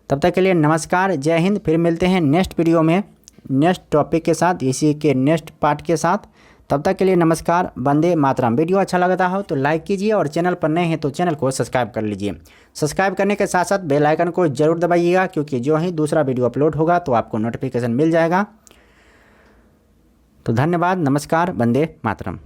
तब तक के लिए नमस्कार, जय हिंद। फिर मिलते हैं नेक्स्ट वीडियो में नेक्स्ट टॉपिक के साथ, इसी के नेक्स्ट पार्ट के साथ। तब तक के लिए नमस्कार, वंदे मातरम। वीडियो अच्छा लगता हो तो लाइक कीजिए और चैनल पर नए हैं तो चैनल को सब्सक्राइब कर लीजिए। सब्सक्राइब करने के साथ साथ बेल आइकन को जरूर दबाइएगा, क्योंकि जो ही दूसरा वीडियो अपलोड होगा तो आपको नोटिफिकेशन मिल जाएगा। तो धन्यवाद, नमस्कार, वंदे मातरम।